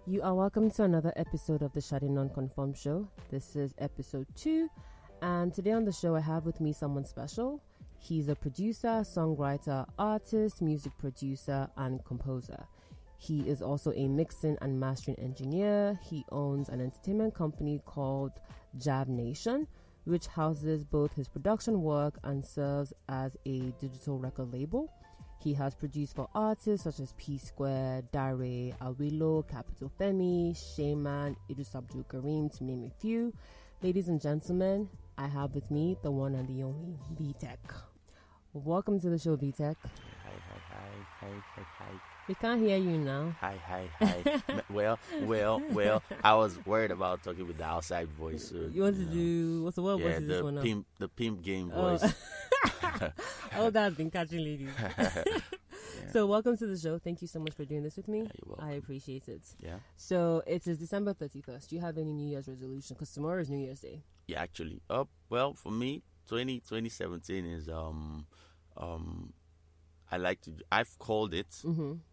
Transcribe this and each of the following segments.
You are welcome to another episode of the Shadi Non-Conform Show. This is episode 2, and today on the show I have with me someone special. He's a producer, songwriter, artist, music producer, and composer. He is also a mixing and mastering engineer. He owns an entertainment company called Jav Nation, which houses both his production work and serves as a digital record label. He has produced for artists such as Psquare, Dare, Awilo, Capital Femi, Shaman, Idris Abdul Karim, to name a few. Ladies and gentlemen, I have with me the one and the only Vtek. Welcome to the show, Vtek. Hi. We can't hear you now. Hi. Well, I was worried about talking with the outside voice. So, You want to do, what's the word voice is this one now? The pimp game voice. Oh, that's been catching ladies. Yeah. So welcome to the show. Thank you so much for doing this with me. You're welcome. I appreciate it. Yeah. So it is December 31st. Do you have any New Year's resolution? Because tomorrow is New Year's Day. Yeah, actually. Well, for me, 2017 is I've called it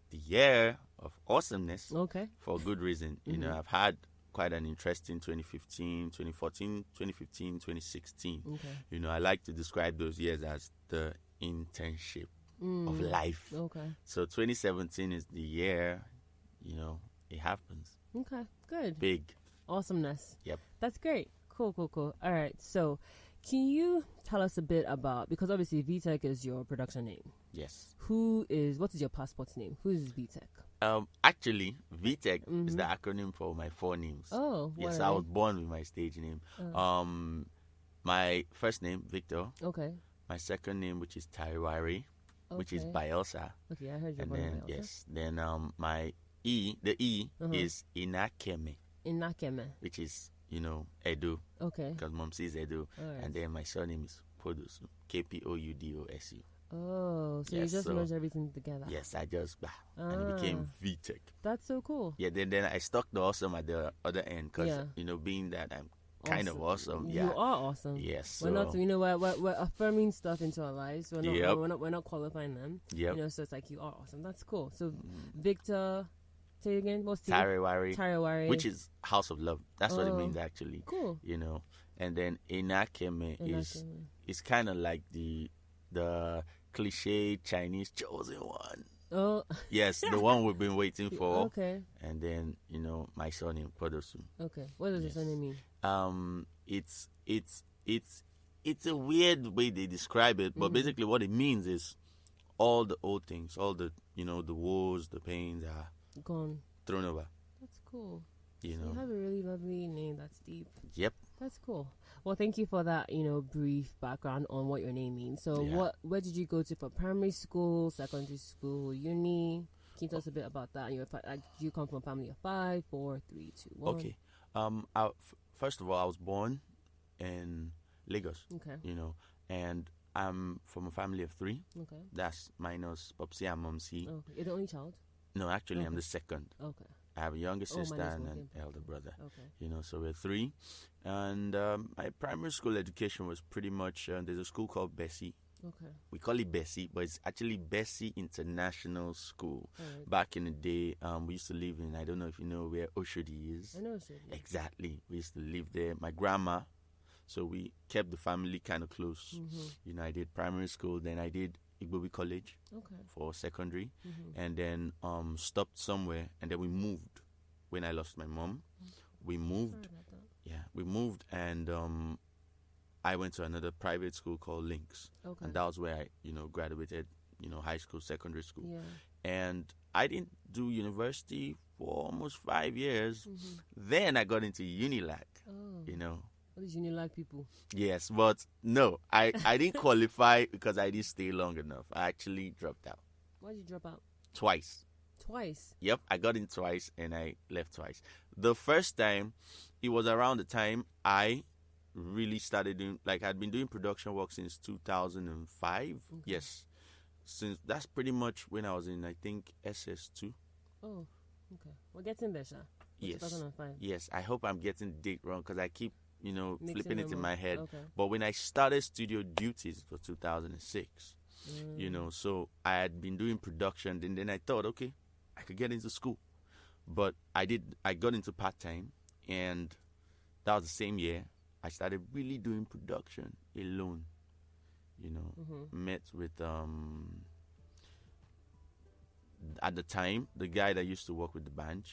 the year of awesomeness. Okay. For a good reason. You know, I've had quite an interesting 2015, 2016. Okay. You know, I like to describe those years as the internship of life. Okay. So 2017 is the year, you know, it happens. Okay. Good. Big. Awesomeness. Yep. That's great. Cool. All right. So can you tell us a bit about, because obviously Vtek is your production name. Yes. What is your passport's name? Who is Vtek? Actually, Vtek is the acronym for my four names. Oh, yes, what I are was born with my stage name. My first name, Victor. Okay. My second name, which is Taiwari, which is Bielsa. Okay, I heard you. And born then, in Bielsa. yes, then my the E is Inakeme, In Nakeme. which is, you know, Edu, Okay. because mom says Edu. All right. And then my surname is Podusu, Kpoudosu. Oh, so Yes, you just so- merged everything together. Yes, I just, and it became Vtek. That's so cool. Yeah, then I stuck the awesome at the other end because, Yeah. you know, being that I'm kind of awesome. You Yeah. are awesome. Yes. We're not, we're affirming stuff into our lives. We're not, Yep. we're not qualifying them. Yep. You know, so it's like you are awesome. That's cool. So Victor, say it again. What's Tarawari, which is House of Love. That's what it means actually. Cool. You know, and then Inakeme is kind of like the cliche Chinese chosen one. Oh. Yes, the one we've been waiting for. Okay. And then, you know, my surname Podosu. Okay. What does your surname mean? It's a weird way they describe it, but basically what it means is all the old things, all the, you know, the woes, the pains are Gone. thrown over. That's cool. You So know. you have a really lovely name. That's deep. Yep. That's cool. Well, thank you for that, you know, brief background on what your name means. So Yeah. where did you go to for primary school, secondary school, uni? Can you tell us a bit about that? Do you come from a family of 5, 4, 3, 2, 1? Okay. First of all, I was born in Lagos. Okay. You know, and I'm from a family of 3. Okay. That's minus Popsi and Momsi. Okay. You're the only child? No, actually, I'm Okay. the second. Okay. I have a younger sister minus and one, an okay. elder brother. Okay. You know, so we're 3. And my primary school education was pretty much, there's a school called Bessie. Okay. We call it Bessie, but it's actually Bessie International School. All right. Back in the day, we used to live in, I don't know if you know where Oshodi is. I know it's really. Exactly. We used to live there. My grandma, so we kept the family kind of close. You know, I did primary school, then I did Igbobi College Okay. for secondary, and then stopped somewhere, and then we moved. When I lost my mom, we moved. Sorry about that. Yeah, we moved, and I went to another private school called Links, Okay. and that was where I, you know, graduated. You know, high school, secondary school, Yeah. and I didn't do university for almost 5 years. Then I got into Unilag. Oh. You know. What did you like people? Yes, but no, I didn't qualify because I didn't stay long enough. I actually dropped out Why did you drop out? twice. Twice. Yep, I got in twice and I left twice. The first time, it was around the time I really started doing, like, I'd been doing production work since 2005. Yes, since that's pretty much when I was in, I think, SS2. Oh, okay. We're getting there, Sha. Yes. 2005. Yes, I hope I'm getting the date wrong because I keep, you know, Mixing flipping it them in up. my head. Okay. But when I started Studio Duties for 2006, you know, so I had been doing production, and then I thought, okay, I could get into school. But I got into part-time, and that was the same year I started really doing production alone. Met with at the time the guy that used to work with the band,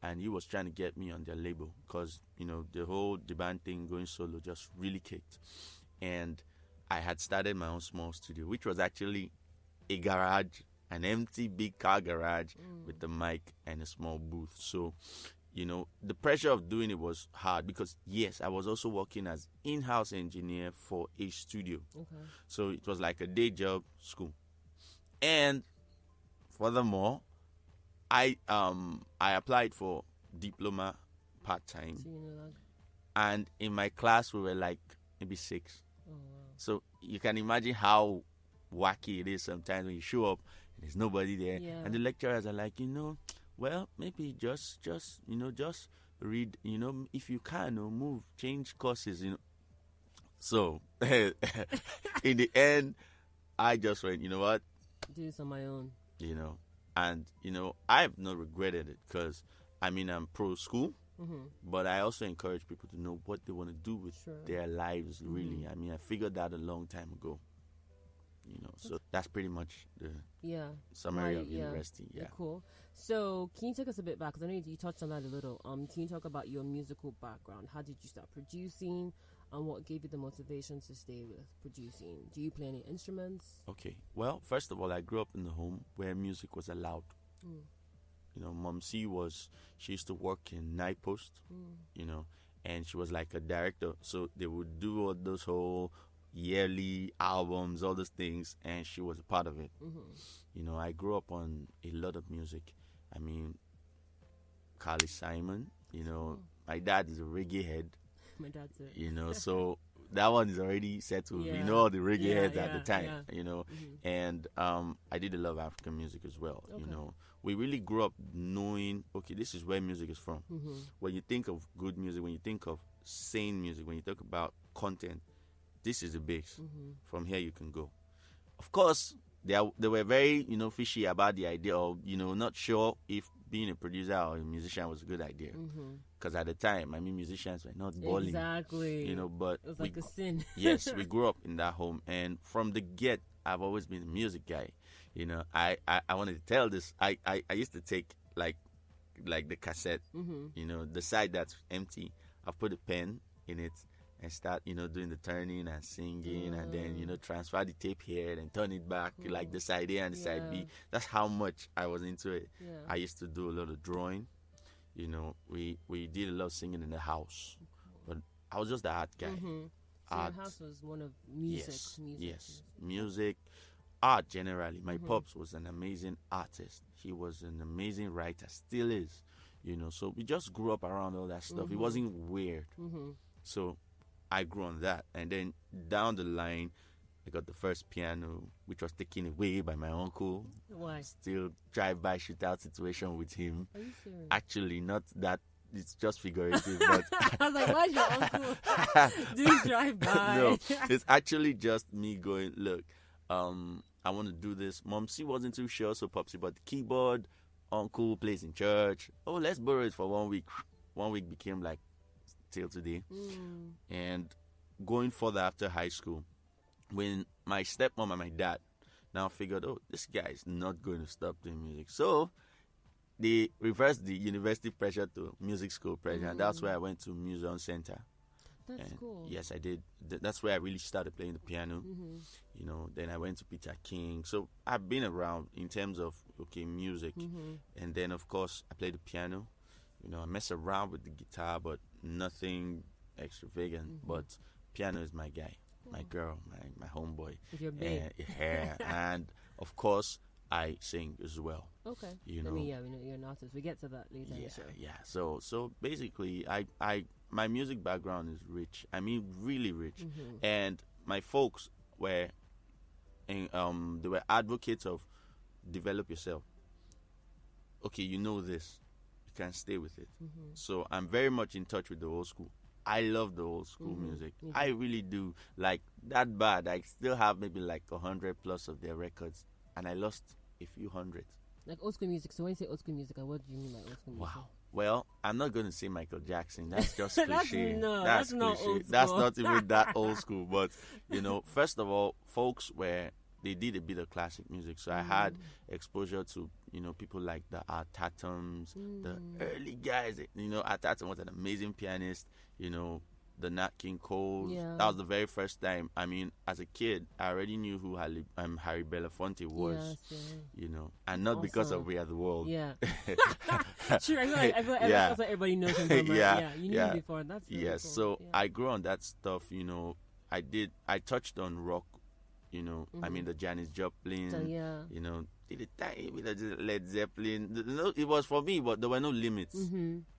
and he was trying to get me on their label because the band thing going solo just really kicked, and I had started my own small studio, which was actually a garage, an empty big car garage with the mic and a small booth. So the pressure of doing it was hard because, yes, I was also working as in-house engineer for a studio. Okay. So it was like a day job, school. And furthermore, I applied for diploma part-time. And in my class, we were like maybe 6. Oh, wow. So you can imagine how wacky it is sometimes when you show up and there's nobody there. Yeah. And the lecturers are like, well, maybe just read, if you can, move, change courses, So, in the end, I just went, you know what? Do this on my own. And, I've not regretted it because, I'm pro-school, but I also encourage people to know what they want to do with their lives, really. I figured that a long time ago. So that's pretty much the summary of university. Yeah. Cool. So can you take us a bit back? Because I know you touched on that a little. Can you talk about your musical background? How did you start producing, and what gave you the motivation to stay with producing? Do you play any instruments? Okay. Well, first of all, I grew up in a home where music was allowed. Mom C she used to work in Night Post, and she was like a director. So they would do all those whole yearly albums, all those things, and she was a part of it. I grew up on a lot of music. Carly Simon, my dad is a reggae head. My dad's it. So that one is already settled. We know all the reggae heads at the time, and I did a lot of African music as well. Okay. We really grew up knowing, okay, this is where music is from. When you think of good music, when you think of sane music, when you talk about content, this is the base. From here you can go. Of course, they were very, fishy about the idea of, not sure if being a producer or a musician was a good idea. Because at the time, musicians were not balling. Exactly. But it was like a sin. Yes, we grew up in that home. And from the get, I've always been a music guy. I wanted to tell this. I used to take, like the cassette, the side that's empty. I've put a pen in it and start, doing the turning and singing, and then, transfer the tape here and turn it back, like the side A and the side B. That's how much I was into it. Yeah. I used to do a lot of drawing. We did a lot of singing in the house, but I was just the art guy. So your house was one of music. Yes, music, art generally. My pops was an amazing artist. He was an amazing writer, still is. So we just grew up around all that stuff. It wasn't weird. So I grew on that, and then down the line, I got the first piano, which was taken away by my uncle. Why? Still drive-by shootout situation with him. Are you serious? Actually, not that. It's just figurative. But I was like, why's your uncle doing drive-by? No, it's actually just me going, look, I want to do this. Mom C wasn't too sure, so Popsy bought the keyboard. Uncle plays in church. Oh, let's borrow it for 1 week. 1 week became like till today. And going further after high school, when my stepmom and my dad now figured, oh, this guy is not going to stop doing music, so they reversed the university pressure to music school pressure, and that's where I went to Museum Center. That's cool. Yes, I did. That's where I really started playing the piano. Then I went to Peter King. So I've been around in terms of music, and then of course I played the piano. I mess around with the guitar, but nothing extravagant. But piano is my guy, my girl, my homeboy. Your babe. And of course I sing as well. Okay. We know you're an artist. We get to that later in the show. Yeah. So basically, my music background is rich. Really rich. And my folks were, they were advocates of develop yourself. Okay, you know this. You can stay with it. So I'm very much in touch with the old school. I love the old school music. I really do. Like that bad. I still have maybe like 100 plus of their records, and I lost a few hundred. Like old school music. So when you say old school music, what do you mean by old school music? Wow. Well, I'm not going to say Michael Jackson. That's just cliche. That's not cliche. old school. That's not even that old school. But, first of all, folks they did a bit of classic music. So I had exposure to, people like the Art Tatum's, the early guys. Art Tatum was an amazing pianist, the Nat King Cole. Yeah. That was the very first time. I mean, as a kid, I already knew who Harry Belafonte was, and not because of We Are the World. Yeah. Sure, I feel like everybody knows him. But you knew him before. That's really cool. So I grew on that stuff, I touched on rock, I mean, the Janis Joplin, did a tiny bit of Led Zeppelin. No, it was for me, but there were no limits,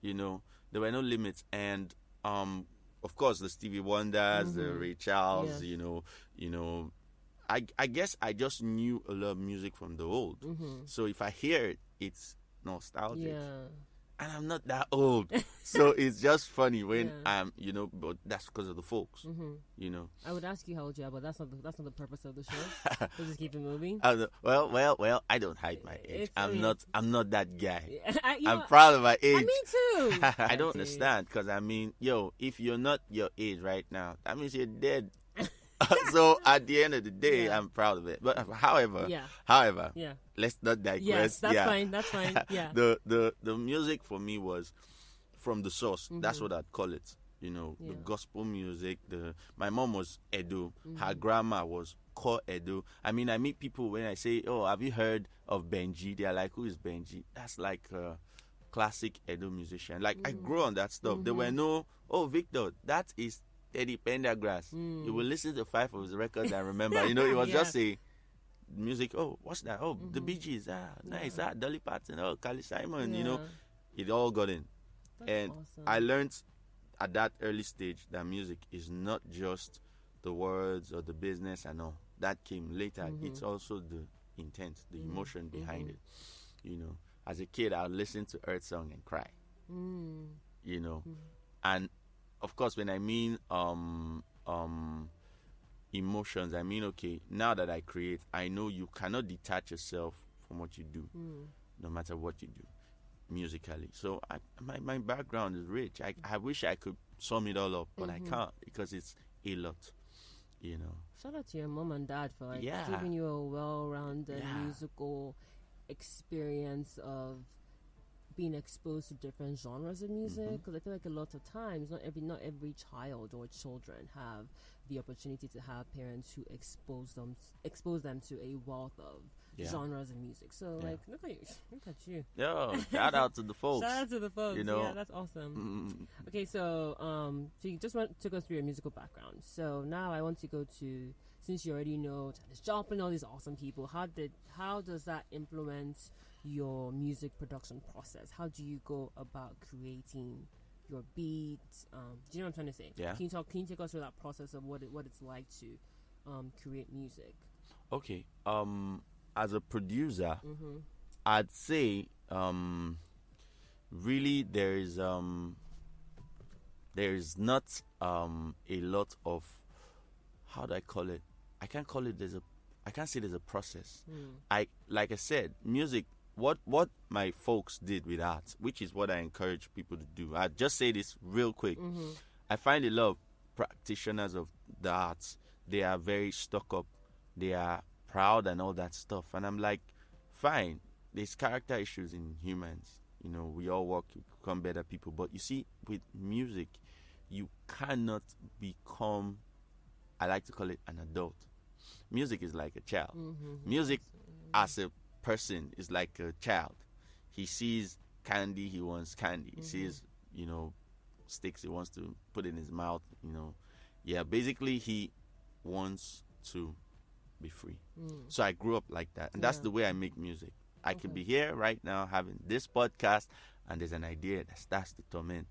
there were no limits. And, of course, the Stevie Wonders, the Ray Charles, I guess I just knew a lot of music from the old. So if I hear it, it's nostalgic. Yeah. And I'm not that old. So it's just funny when but that's because of the folks, I would ask you how old you are, but that's not the purpose of the show. We'll just keep it moving. Well, I don't hide my age. I'm not that guy. I'm know, proud of my age. Me too. I don't understand, because I mean, if you're not your age right now, that means you're dead. So at the end of the day, I'm proud of it. But however, let's not digress. Yes, that's fine. That's fine. Yeah. The music for me was from the source. That's what I'd call it. The gospel music. My mom was Edo. Her grandma was core Edo. I mean, I meet people when I say, "Oh, have you heard of Benji?" They're like, "Who is Benji?" That's like a classic Edo musician. Like I grew on that stuff. There were no, "Oh, Victor, that is Teddy Pendergrass." You will listen to 5 of his records and remember. It was just a music. Oh, what's that? Oh, the Bee Gees. Nice. Dolly Parton. Oh, Carly Simon. It all got in. That's and awesome. I learned at that early stage that music is not just the words or the business and all. That came later. It's also the intent, the emotion behind it. As a kid, I would listen to Earth Song and cry. And of course, when I mean emotions, I mean, okay, now that I create, I know you cannot detach yourself from what you do, no matter what you do musically. So my background is rich. I wish I could sum it all up, but I can't, because it's a lot, Shout out to your mom and dad for giving you a well-rounded musical experience of being exposed to different genres of music, because I feel like a lot of times not every child or children have the opportunity to have parents who expose them to a wealth of genres of music. So look at you. Yo, shout out to the folks. Shout out to the folks. Yeah, that's awesome. Okay, so you just took us through your musical background. So now I want to go to, since you already know Janis Joplin, all these awesome people, how does that influence your music production process? How do you go about creating your beats? Do you know what I'm trying to say? Yeah. Can you take us through that process of what it's like to create music? Okay. As a producer, I'd say really there is not a lot of, how do I call it? I can't say there's a process. Like I said, music. What my folks did with art, which is what I encourage people to do. I'll just say this real quick. I find a lot of practitioners of the arts, they are very stuck up. They are proud and all that stuff. And I'm like, fine, there's character issues in humans. We all work to become better people. But you see, with music, you cannot become, I like to call it, an adult. Music is like a child. Music as a person is like a child. He sees candy, he wants candy. He sees, sticks, he wants to put in his mouth, basically he wants to be free. So I grew up like that, and that's the way I make music. I could be here right now having this podcast, and there's an idea that starts to torment.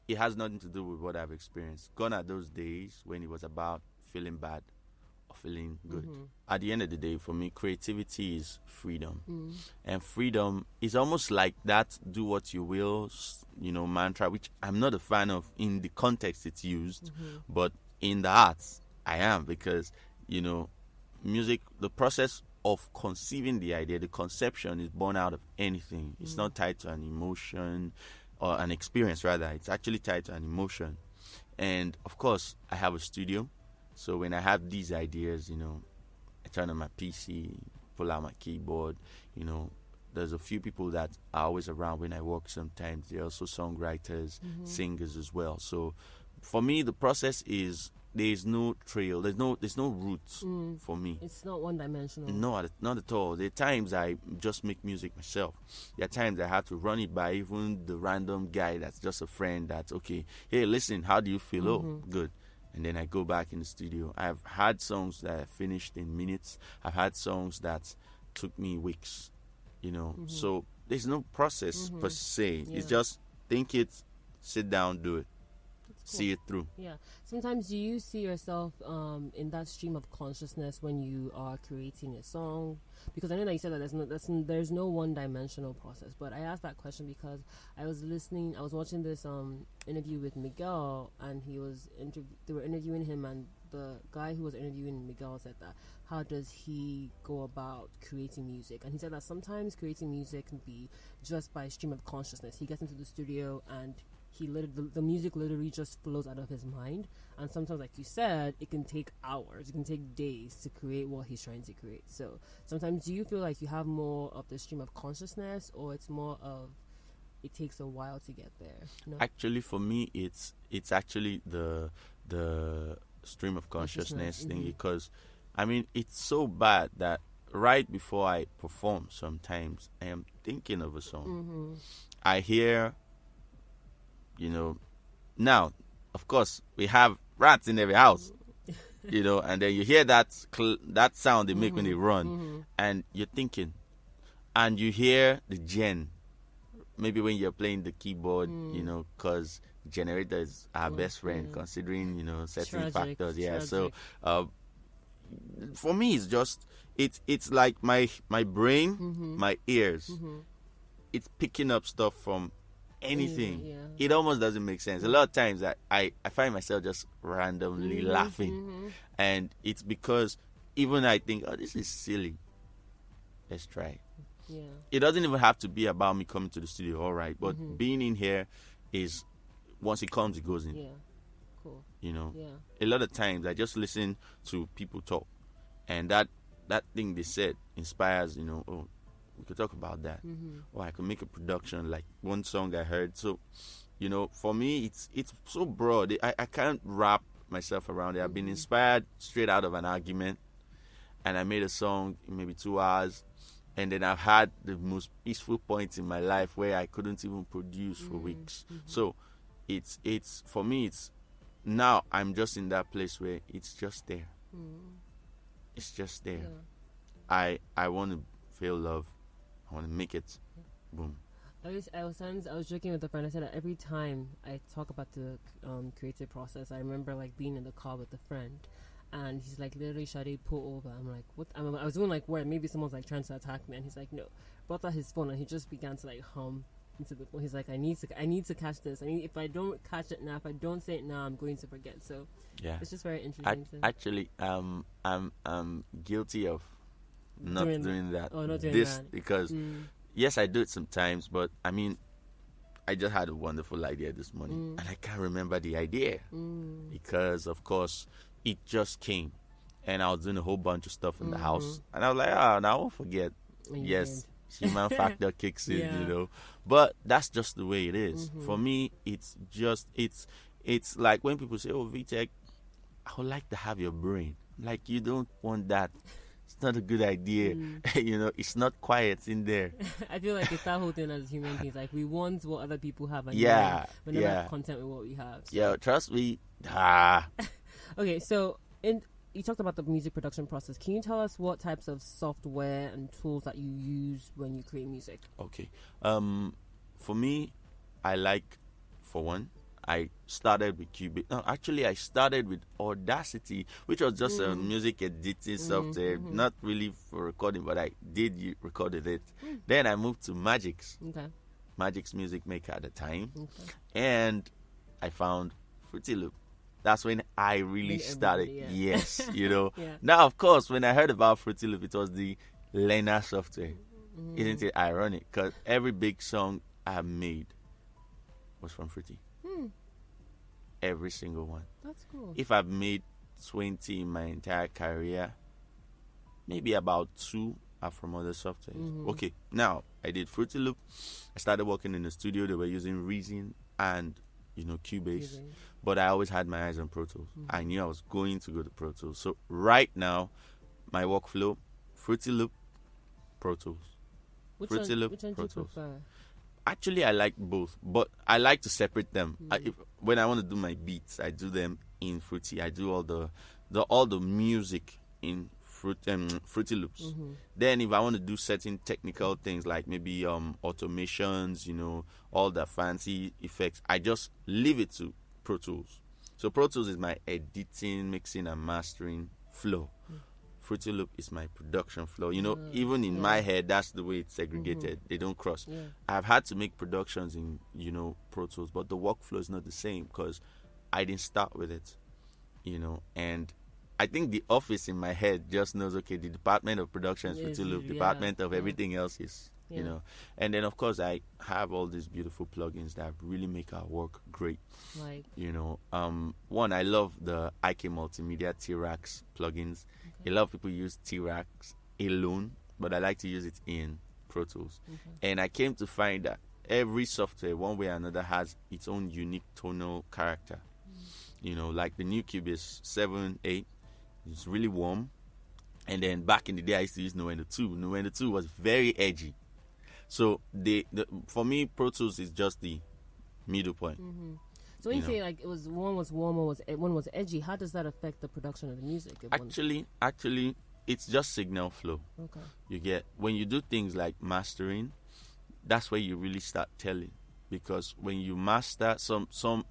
It has nothing to do with what I've experienced. Gone are those days when it was about feeling bad or feeling good. At the end of the day, for me, creativity is freedom. And freedom is almost like that do what you will, mantra, which I'm not a fan of in the context it's used, but in the arts, I am, because, music, the process of conceiving the idea, the conception is born out of anything. It's not tied to an emotion or an experience, rather. It's actually tied to an emotion. And of course, I have a studio. So when I have these ideas, I turn on my PC, pull out my keyboard, there's a few people that are always around when I work sometimes. They're also songwriters, singers as well. So for me, the process is there's no trail, there's no roots for me. It's not one-dimensional. No, not at all. There are times I just make music myself. There are times I have to run it by even the random guy that's just a friend that's, okay, hey, listen, how do you feel? Oh, good. And then I go back in the studio. I've had songs that I finished in minutes. I've had songs that took me weeks, So there's no process per se. Yeah. It's just think it, sit down, do it. Cool. See it through. Yeah. Sometimes do you see yourself in that stream of consciousness when you are creating a song? Because I know that you said that there's no one-dimensional process. But I asked that question because I was watching this interview with Miguel, and they were interviewing him, and the guy who was interviewing Miguel said that how does he go about creating music? And he said that sometimes creating music can be just by stream of consciousness. He gets into the studio and the music literally just flows out of his mind. And sometimes, like you said, it can take hours, it can take days to create what he's trying to create. So sometimes do you feel like you have more of the stream of consciousness, or it's more of it takes a while to get there? No? Actually, for me, it's actually the stream of consciousness thing, because it's so bad that right before I perform, sometimes I am thinking of a song. I hear, now, of course, we have rats in every house, and then you hear that sound they make when they run, and you're thinking, and you hear the gen, maybe when you're playing the keyboard, because generator is our best friend, considering, certain factors. Yeah, tragic. So for me, it's just, it's like my brain, my ears, it's picking up stuff from anything. It almost doesn't make sense. A lot of times I find myself just randomly laughing, and it's because even I think, oh, this is silly, let's try it. It doesn't even have to be about me coming to the studio, all right, but being in here is, once it comes, it goes in. Cool. A lot of times I just listen to people talk, and that thing they said inspires, oh, we could talk about that, or I could make a production like one song I heard. So, for me, it's so broad. I can't wrap myself around it. I've been inspired straight out of an argument, and I made a song in maybe 2 hours, and then I've had the most peaceful points in my life where I couldn't even produce for weeks. So, it's for me, it's now I'm just in that place where it's just there. It's just there. I want to feel love. I want to make it. Boom. I was joking with a friend. I said that every time I talk about the creative process, I remember like being in the car with a friend, and he's like, literally, Shade, pull over. I'm like, what? I was doing like, where maybe someone's like trying to attack me, and he's like, no. Brought out his phone, and he just began to like hum into the phone. He's like, I need to catch this. If I don't catch it now, if I don't say it now, I'm going to forget. So yeah, it's just very interesting. Actually, I'm guilty of not doing that. Oh, not doing this that. Because yes, I do it sometimes, but I just had a wonderful idea this morning, and I can't remember the idea because, of course, it just came, and I was doing a whole bunch of stuff in the house, and I was like, now I won't forget. And yes, human factor kicks in, but that's just the way it is. For me, it's just it's like when people say, "Oh, Vtek, I would like to have your brain." Like, you don't want that. It's not a good idea. It's not quiet in there. I feel like it's that whole thing as human beings. Like, we want what other people have, and we're never content with what we have. So. Yeah, trust me. Okay, so you talked about the music production process. Can you tell us what types of software and tools that you use when you create music? Okay. For me, I like, for one, I started with Cubase. No, actually, I started with Audacity, which was just a music editing software, not really for recording, but I recorded it. Then I moved to Magix. Okay. Magix Music Maker at the time. Okay. And I found Fruity Loop. That's when I really Then started. everybody, Yes, you know. Yeah. Now, of course, when I heard about Fruity Loop, it was the Lena software. Isn't it ironic? Because every big song I made was from Fruity. Every single one. That's cool. If I've made 20 in my entire career, maybe about 2 are from other softwares. Okay, now I did Fruity Loop. I started working in the studio. They were using Reason and Cubase. But I always had my eyes on Pro Tools. I knew I was going to go to Pro Tools. So right now, my workflow, Fruity Loop, Pro Tools. Which Fruity Loop, one do Pro you Tools. prefer? Actually, I like both, but I like to separate them. When I want to do my beats, I do them in Fruity. I do all the music in Fruity Loops. Then if I want to do certain technical things like maybe automations, all the fancy effects, I just leave it to Pro Tools. So Pro Tools is my editing, mixing, and mastering flow. Fruity Loop is my production flow. Even in my head, that's the way it's segregated. They don't cross. Yeah. I've had to make productions in, Pro Tools, but the workflow is not the same because I didn't start with it, and I think the office in my head just knows, okay, the department of production is Fruity Loop, department of everything else is, and then of course I have all these beautiful plugins that really make our work great. Like, one, I love the IK Multimedia T-Rax plugins. A lot of people use T-Rax alone, but I like to use it in Pro Tools. And I came to find that every software, one way or another, has its own unique tonal character. Like the new Cubase 7, 8, it's really warm. And then back in the day, I used to use Nuendo 2. Nuendo 2 was very edgy. So for me, Pro Tools is just the middle point. So when you say like one was warmer, one was edgy, how does that affect the production of the music? Actually, it's just signal flow. Okay. You get, when you do things like mastering, that's where you really start telling. Because when you master some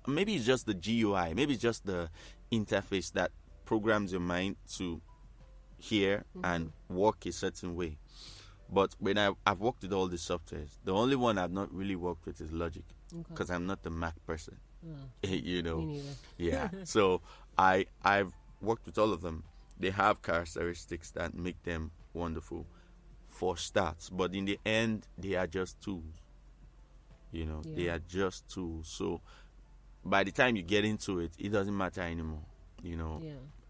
maybe it's just the GUI, maybe it's just the interface that programs your mind to hear and work a certain way. But when I've worked with all these softwares, the only one I've not really worked with is Logic, because I'm not the Mac person. Me neither. Yeah. So I've worked with all of them. They have characteristics that make them wonderful for starts, but in the end, they are just tools. They are just tools. So by the time you get into it, it doesn't matter anymore.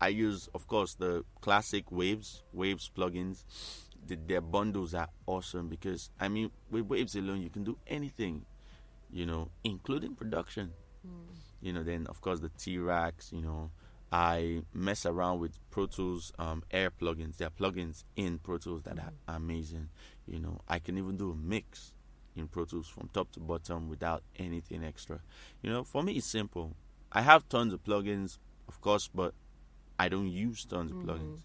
I use, of course, the classic Waves plugins. Their bundles are awesome because, with Waves alone, you can do anything, including production. Then, of course, the T-Rax, I mess around with Pro Tools Air plugins. There are plugins in Pro Tools that are amazing. I can even do a mix in Pro Tools from top to bottom without anything extra. For me, it's simple. I have tons of plugins, of course, but I don't use tons of plugins.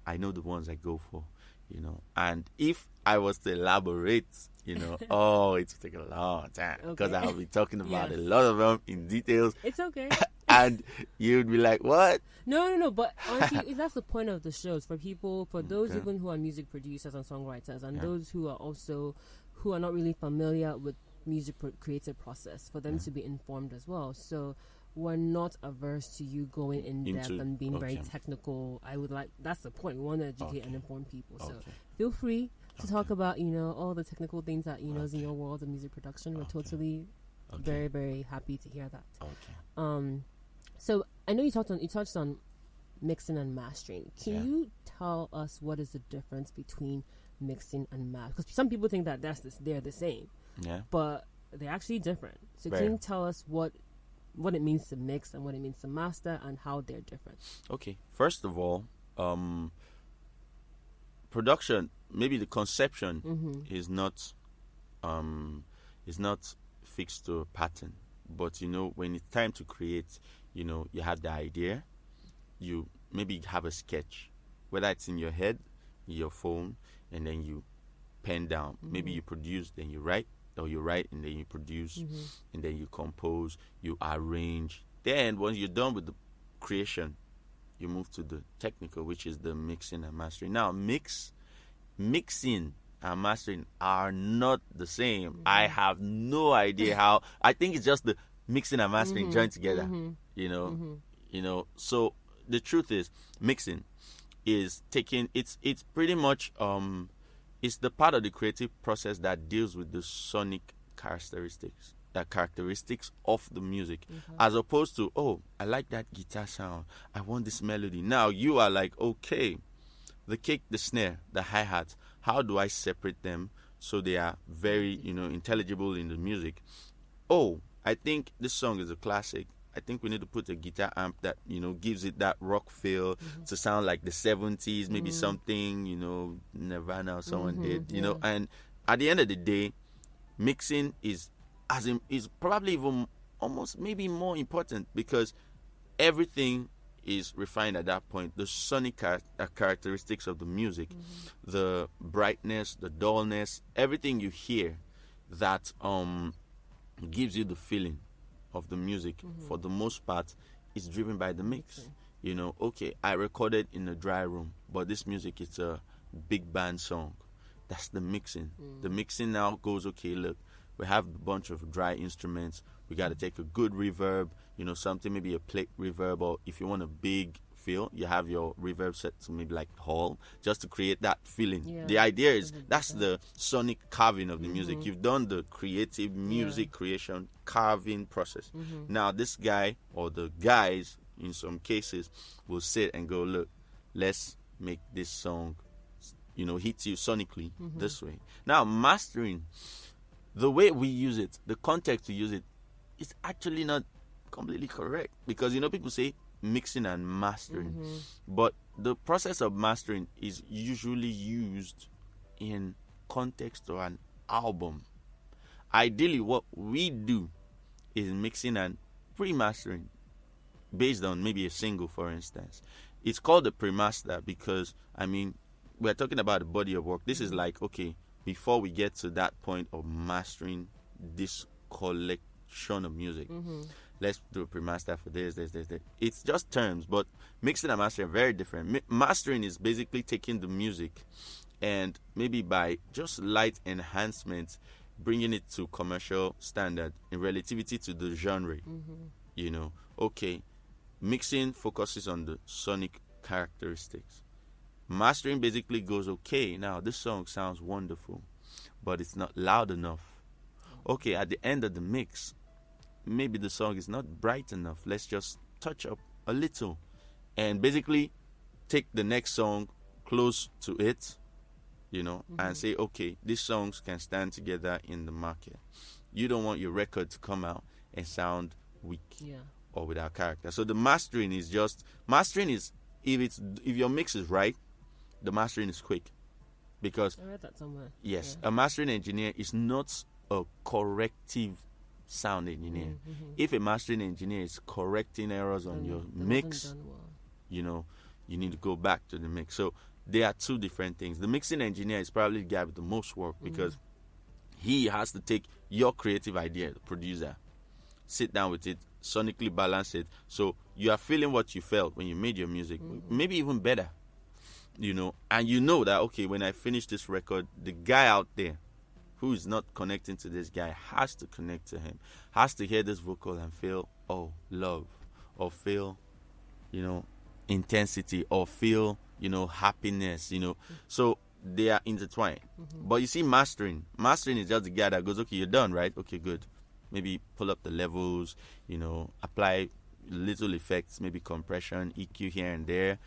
I know the ones I go for, and if I was to elaborate, it would take a long time because I'll be talking about a lot of them in details. It's okay. And you'd be like, what? No, but honestly, that's the point of the shows, for those even who are music producers and songwriters, and those who are not really familiar with music creative process, for them to be informed as well. So we're not averse to you going in depth and being very technical. That's the point. We want to educate and inform people. So feel free to talk about, all the technical things that, is in your world of music production. We're totally very, very happy to hear that. So I know you touched on mixing and mastering. Can you tell us what is the difference between mixing and mastering? Because some people think that they're the same. Yeah. But they're actually different. So can you tell us what it means to mix and what it means to master and how they're different? Okay. First of all, production, maybe the conception is not fixed to a pattern. But when it's time to create, you have the idea, you maybe have a sketch, whether it's in your head, your phone, and then you pen down. Maybe you produce, then you write, or you write and then you produce, and then you compose, you arrange. Then once you're done with the creation, you move to the technical, which is the mixing and mastering. Now, mixing and mastering are not the same. I have no idea how. I think it's just the mixing and mastering joined together. So the truth is, mixing is taking it's pretty much it's the part of the creative process that deals with the sonic characteristics of the music, as opposed to, oh, I like that guitar sound, I want this melody. Now you are like, okay, the kick, the snare, the hi-hat, how do I separate them so they are very intelligible in the music? Oh, I think this song is a classic. I think we need to put a guitar amp that gives it that rock feel to sound like the 70s, maybe something Nirvana or someone did. And at the end of the day, mixing is probably even almost maybe more important, because everything is refined at that point. The sonic characteristics of the music, the brightness, the dullness, everything you hear that gives you the feeling of the music, for the most part, is driven by the mix. Okay, I recorded in a dry room, but this music is a big band song. That's the mixing. The mixing now goes, okay, look, we have a bunch of dry instruments. We got to take a good reverb, something, maybe a plate reverb, or if you want a big feel, you have your reverb set to maybe like hall, just to create that feeling. Yeah. The idea is that's the sonic carving of the music. You've done the creative music creation carving process. Now this guy, or the guys in some cases, will sit and go, look, let's make this song hit you sonically this way. Now mastering, the way we use it, the context we use it, is actually not completely correct, because people say mixing and mastering, but the process of mastering is usually used in context of an album. Ideally, what we do is mixing and pre-mastering based on maybe a single, for instance. It's called a pre-master because we're talking about the body of work. This is like, okay, before we get to that point of mastering this collection of music, let's do a pre-master for this. It's just terms, but mixing and mastering are very different. Mastering is basically taking the music and maybe by just light enhancements, bringing it to commercial standard in relativity to the genre. Okay, mixing focuses on the sonic characteristics. Mastering basically goes, okay, now this song sounds wonderful, but it's not loud enough. Okay, at the end of the mix, maybe the song is not bright enough. Let's just touch up a little and basically take the next song close to it, and say, okay, these songs can stand together in the market. You don't want your record to come out and sound weak or without character. So the mastering is if your mix is right, the mastering is quick, because I read that somewhere. Yes, a mastering engineer is not a corrective sound engineer. If a mastering engineer is correcting errors on your mix, you need to go back to the mix. So they are two different things. The mixing engineer is probably the guy with the most work, because he has to take your creative idea, the producer, sit down with it, sonically balance it, so you are feeling what you felt when you made your music, maybe even better. And that, okay, when I finish this record, the guy out there who is not connecting to this guy has to connect to him, has to hear this vocal and feel, oh, love, or feel, intensity, or feel, happiness, So they are intertwined. But you see, mastering is just the guy that goes, okay, you're done, right? Okay, good. Maybe pull up the levels, apply little effects, maybe compression, EQ here and there,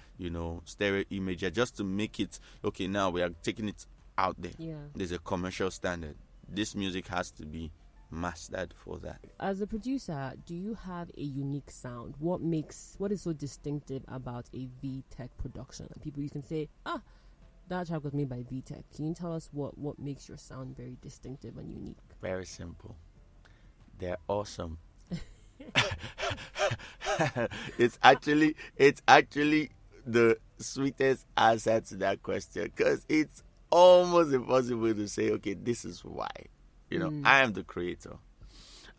stereo imager, just to make it, okay, now we are taking it out there. There's a commercial standard. This music has to be mastered for that. As a producer, do you have a unique sound? What is so distinctive about a Vtek production? People, you can say, that track was made by Vtek. Can you tell us what makes your sound very distinctive and unique? Very simple. They're awesome. It's actually the sweetest answer to that question, because it's almost impossible to say, okay, this is why. I am the creator.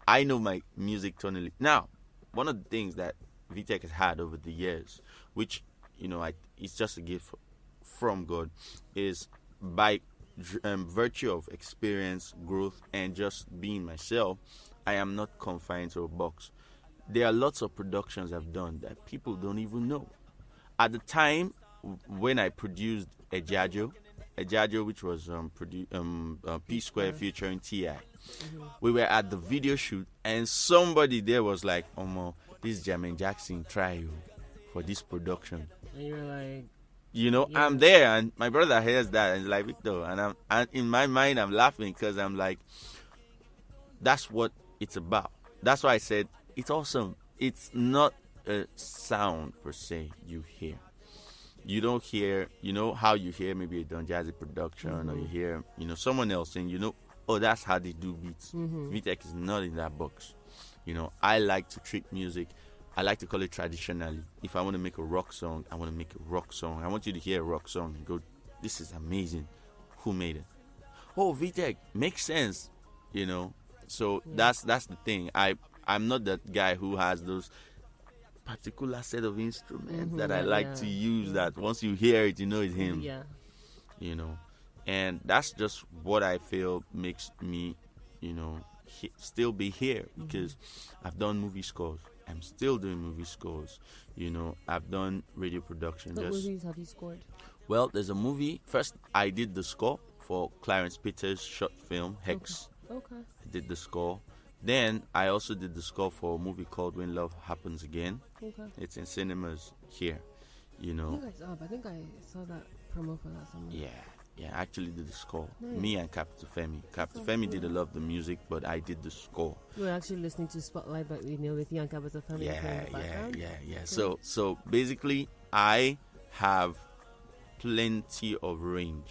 I know my music tonally. Now, one of the things that Vtek has had over the years, which it's just a gift from God, is by virtue of experience, growth, and just being myself, I am not confined to a box. there are lots of productions I've done that people don't even know. At the time when I produced Ejajo, which was Psquare featuring Ti, we were at the video shoot, and somebody there was like, "Oh, this Jermaine Jackson try you for this production." And you're like, yeah. I'm there, and my brother hears that, and he's like, "Victor," and in my mind, I'm laughing because I'm like, that's what it's about. That's why I said it's awesome. It's not a sound per se you hear. You don't hear, how you hear maybe a Don Jazzy production, or you hear, someone else saying, oh, that's how they do beats. Vtek is not in that box. I like to treat music, I like to call it traditionally. If I want to make a rock song, I want to make a rock song. I want you to hear a rock song and go, this is amazing. Who made it? Oh, Vtek, makes sense, So that's the thing. I'm not that guy who has those particular set of instruments that I like to use, that once you hear it, it's him. And that's just what I feel makes me, still be here, because I've done movie scores. I'm still doing movie scores. I've done radio production. What movies have you scored? Well, there's a movie. First, I did the score for Clarence Peters' short film, Hex. Okay. I did the score. Then I also did the score for a movie called When Love Happens Again. Okay. It's in cinemas here, I think I saw that promo for that somewhere. Yeah, I actually did the score. Nice. Me and Captain Femi. Captain Femi did a lot of the music, but I did the score. We were actually listening to Spotlight, but with you and Captain Femi. Yeah. So basically, I have plenty of range.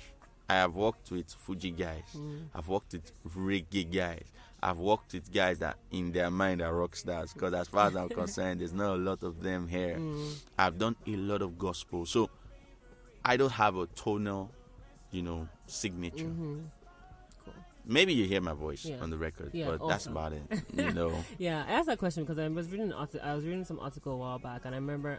I have worked with Fuji guys. I've worked with reggae guys. I've worked with guys that in their mind are rock stars, because as far as I'm concerned, there's not a lot of them here. I've done a lot of gospel. So I don't have a tonal, signature. Cool. Maybe you hear my voice on the record, but awesome. That's about it. Yeah, I asked that question because I was reading some article a while back, and I remember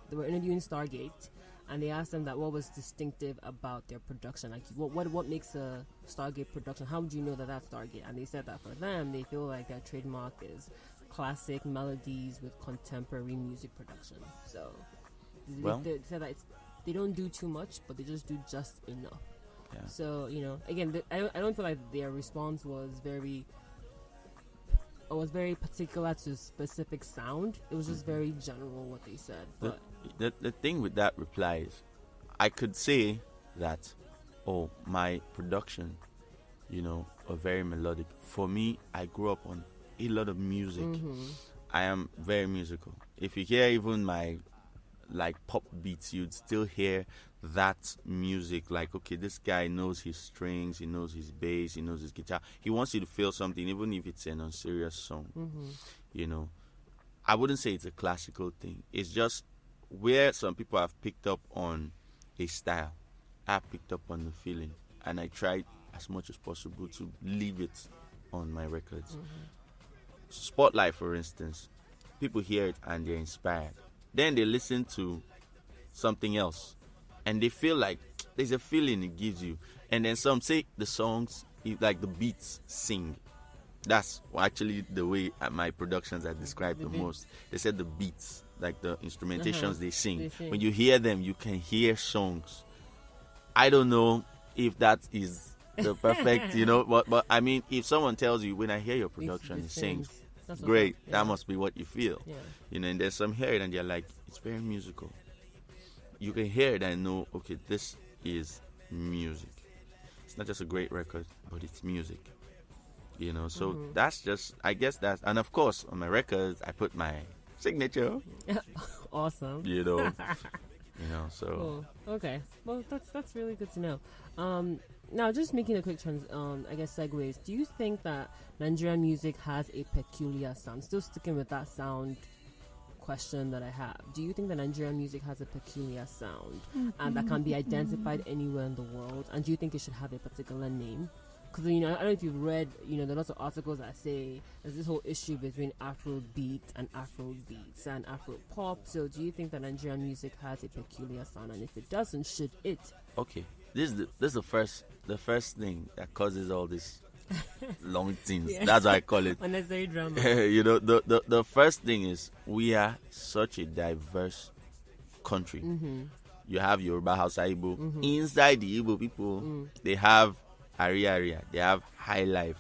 they were interviewing Stargate. And they asked them that what was distinctive about their production, like what makes a Stargate production? How would you know that that's Stargate? And they said that for them, they feel like their trademark is classic melodies with contemporary music production. So they said that they don't do too much, but they just do just enough. Yeah. So again, I don't feel like their response was very particular to a specific sound. It was just very general what they said. But the thing with that reply is, I could say that, my production, are very melodic. For me, I grew up on a lot of music. I am very musical. If you hear even my pop beats, you'd still hear that music. Like, okay, this guy knows his strings, he knows his bass, he knows his guitar. He wants you to feel something, even if it's an unserious song. I wouldn't say it's a classical thing. It's just where some people have picked up on a style, I've picked up on the feeling, and I tried as much as possible to leave it on my records. Spotlight, for instance, people hear it and they're inspired. Then they listen to something else, and they feel like there's a feeling it gives you. And then some say the songs, like the beats, sing. That's actually the way my productions are described the most. They said the beats, like the instrumentations they sing. When you hear them, you can hear songs. I don't know if that is the perfect, but I mean, if someone tells you, when I hear your production, it sings, great, that must be what you feel. And there's some hear it and you're like, it's very musical. You can hear it and know, okay, this is music. It's not just a great record, but it's music. So that's just, I guess that's, and of course on my records I put my signature. Awesome. So cool. Okay, well that's really good to know. Now just making a quick segues, do you think that Nigerian music has a peculiar sound? Still sticking with that sound question that I have, do you think that Nigerian music has a peculiar sound and that can be identified anywhere in the world, and do you think it should have a particular name? Because, I don't know if you've read, there are lots of articles that say there's this whole issue between Afrobeat and Afrobeats and Afropop. So do you think that Nigerian music has a peculiar sound? And if it doesn't, should it? Okay. This is the first thing that causes all this long things. That's what I call it. Unnecessary drama. The first thing is we are such a diverse country. You have Yoruba, Hausa, Igbo. Inside the Igbo people, they have Ari, they have High Life.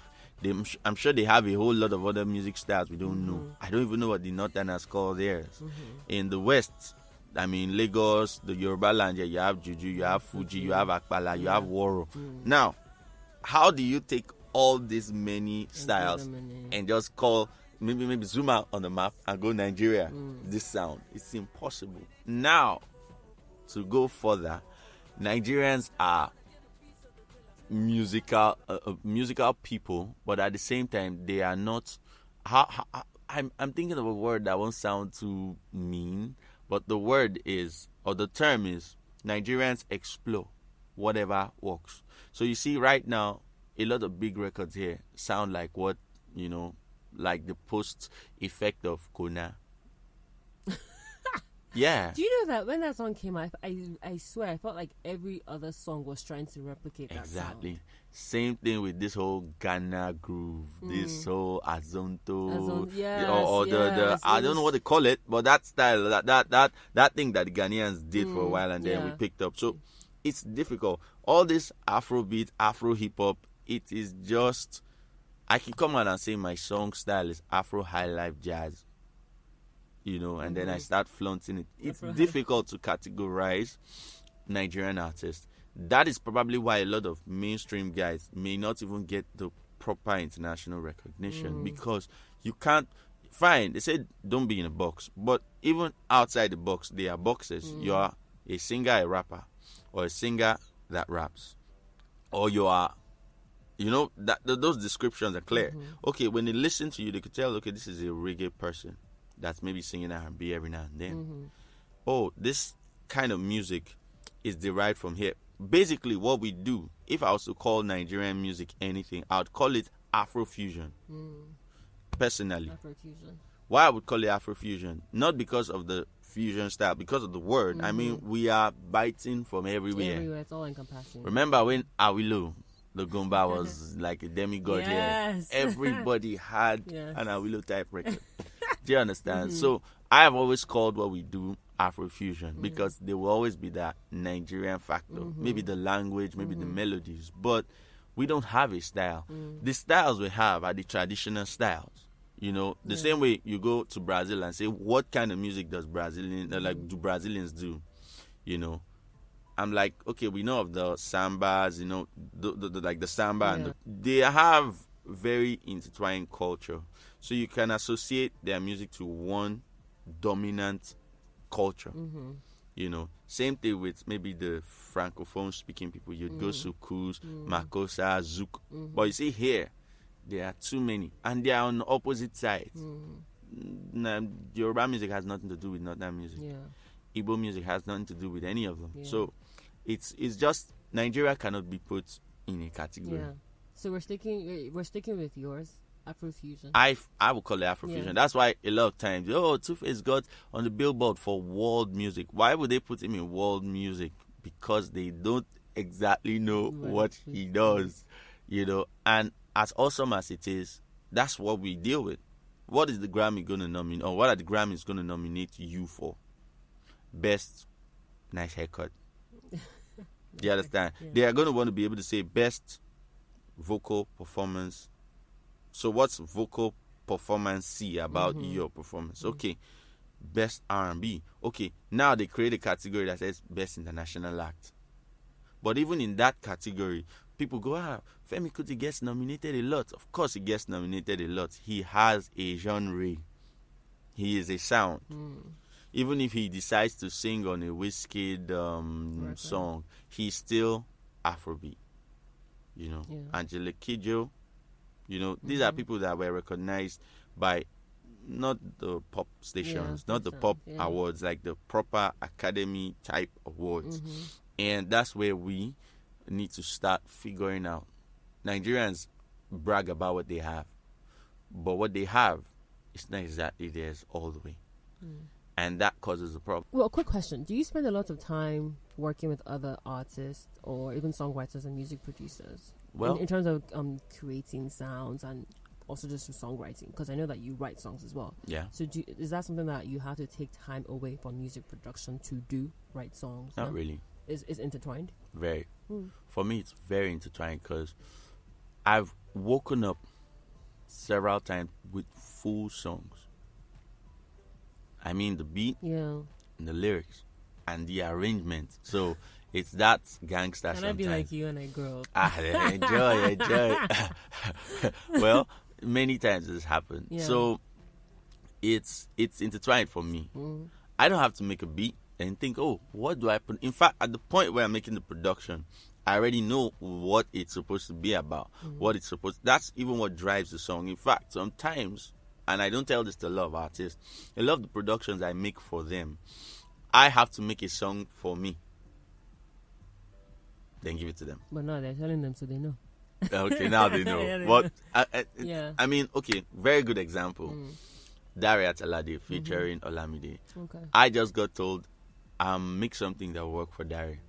I'm sure they have a whole lot of other music styles we don't know. I don't even know what the Northerners call theirs. In the West, I mean Lagos, the Yoruba land, you have Juju, you have Fuji, you have Akpala, you have Woro. Now, how do you take all these many styles and just call, maybe zoom out on the map and go Nigeria, this sound? It's impossible. Now, to go further, Nigerians are musical people, but at the same time, they are not. I'm thinking of a word that won't sound too mean, but the word is, or the term is, Nigerians explore whatever works. So you see, right now, a lot of big records here sound like what, like the post effect of Kona. Yeah. Do you know that when that song came out, I swear, I felt like every other song was trying to replicate that Exactly. sound. Same thing with this whole Ghana groove, this whole Azonto, yes, I don't know what they call it, but that style, that thing that the Ghanaians did for a while and then we picked up. So it's difficult. All this Afrobeat, Afro hip hop, it is just, I can come out and say my song style is Afro high life jazz. And then I start flaunting it. It's difficult to categorize Nigerian artists. That is probably why a lot of mainstream guys may not even get the proper international recognition, because you can't. Fine, they said don't be in a box, but even outside the box, there are boxes. You are a singer, a rapper, or a singer that raps, or you are, that those descriptions are clear. Okay, when they listen to you, they could tell, okay, this is a reggae person that's maybe singing R&B every now and then. Oh, this kind of music is derived from here. Basically, what we do, if I was to call Nigerian music anything, I would call it Afrofusion. Personally. Afrofusion. Why I would call it Afrofusion? Not because of the fusion style, because of the word. I mean, we are biting from everywhere. Everywhere, it's all encompassing. Remember when Awilo, the Gumba, was like a demigod here? Everybody had an Awilo type record. Do you understand? So I have always called what we do Afrofusion because there will always be that Nigerian factor. Maybe the language, maybe the melodies, but we don't have a style. The styles we have are the traditional styles. The same way you go to Brazil and say, what kind of music does do Brazilians do? I'm like, okay, we know of the sambas, like the samba, and they have very intertwined culture. So you can associate their music to one dominant culture. Same thing with maybe the francophone speaking people. You'd go Sukus, Makosa, Zouk. But you see here, there are too many, and they are on the opposite sides. Yoruba music has nothing to do with Northern music. Igbo music has nothing to do with any of them. So it's just Nigeria cannot be put in a category. So we're sticking with yours. Afrofusion. I would call it Afrofusion. That's why a lot of times, Two-Face got on the billboard for world music. Why would they put him in world music? Because they don't exactly know what he does, And as awesome as it is, that's what we deal with. What is the Grammy going to nominate, or what are the Grammys going to nominate you for? Best nice haircut. Do you understand? They are going to want to be able to say best vocal performance. So what's vocal performance about your performance? Okay, best R&B. Okay, now they create a category that says best international act. But even in that category, people go, Femi Kuti gets nominated a lot. Of course he gets nominated a lot. He has a genre. He is a sound. Even if he decides to sing on a Wizkid song, he's still Afrobeat. Angela Kidjo. These are people that were recognized by not the pop stations, not the pop awards, like the proper academy type awards. And that's where we need to start figuring out. Nigerians brag about what they have, but what they have is not exactly theirs all the way. and that causes a problem. Well, a quick question. Do you spend a lot of time working with other artists or even songwriters and music producers? Well, in terms of creating sounds and also just songwriting, because I know that you write songs as well. Yeah. So is that something that you have to take time away from music production to write songs? Not really. Is intertwined? Very. For me, it's very intertwined because I've woken up several times with full songs. I mean, the beat, and the lyrics, and the arrangement. So it's that gangster. Can I be like you and I grow up? Enjoy. Well, many times this happened. Yeah. So it's intertwined for me. I don't have to make a beat and think, oh, what do I put? In fact, at the point where I'm making the production, I already know what it's supposed to be about. That's even what drives the song. In fact, sometimes, and I don't tell this to a lot of artists, a lot of the productions I make for them, I have to make a song for me, then give it to them. But no, they're telling them so they know. Okay, now they know. Yeah, they But know. I mean, okay, very good example. Daria Talade featuring Olamide. Okay. I just got told, make something that will work for Daria.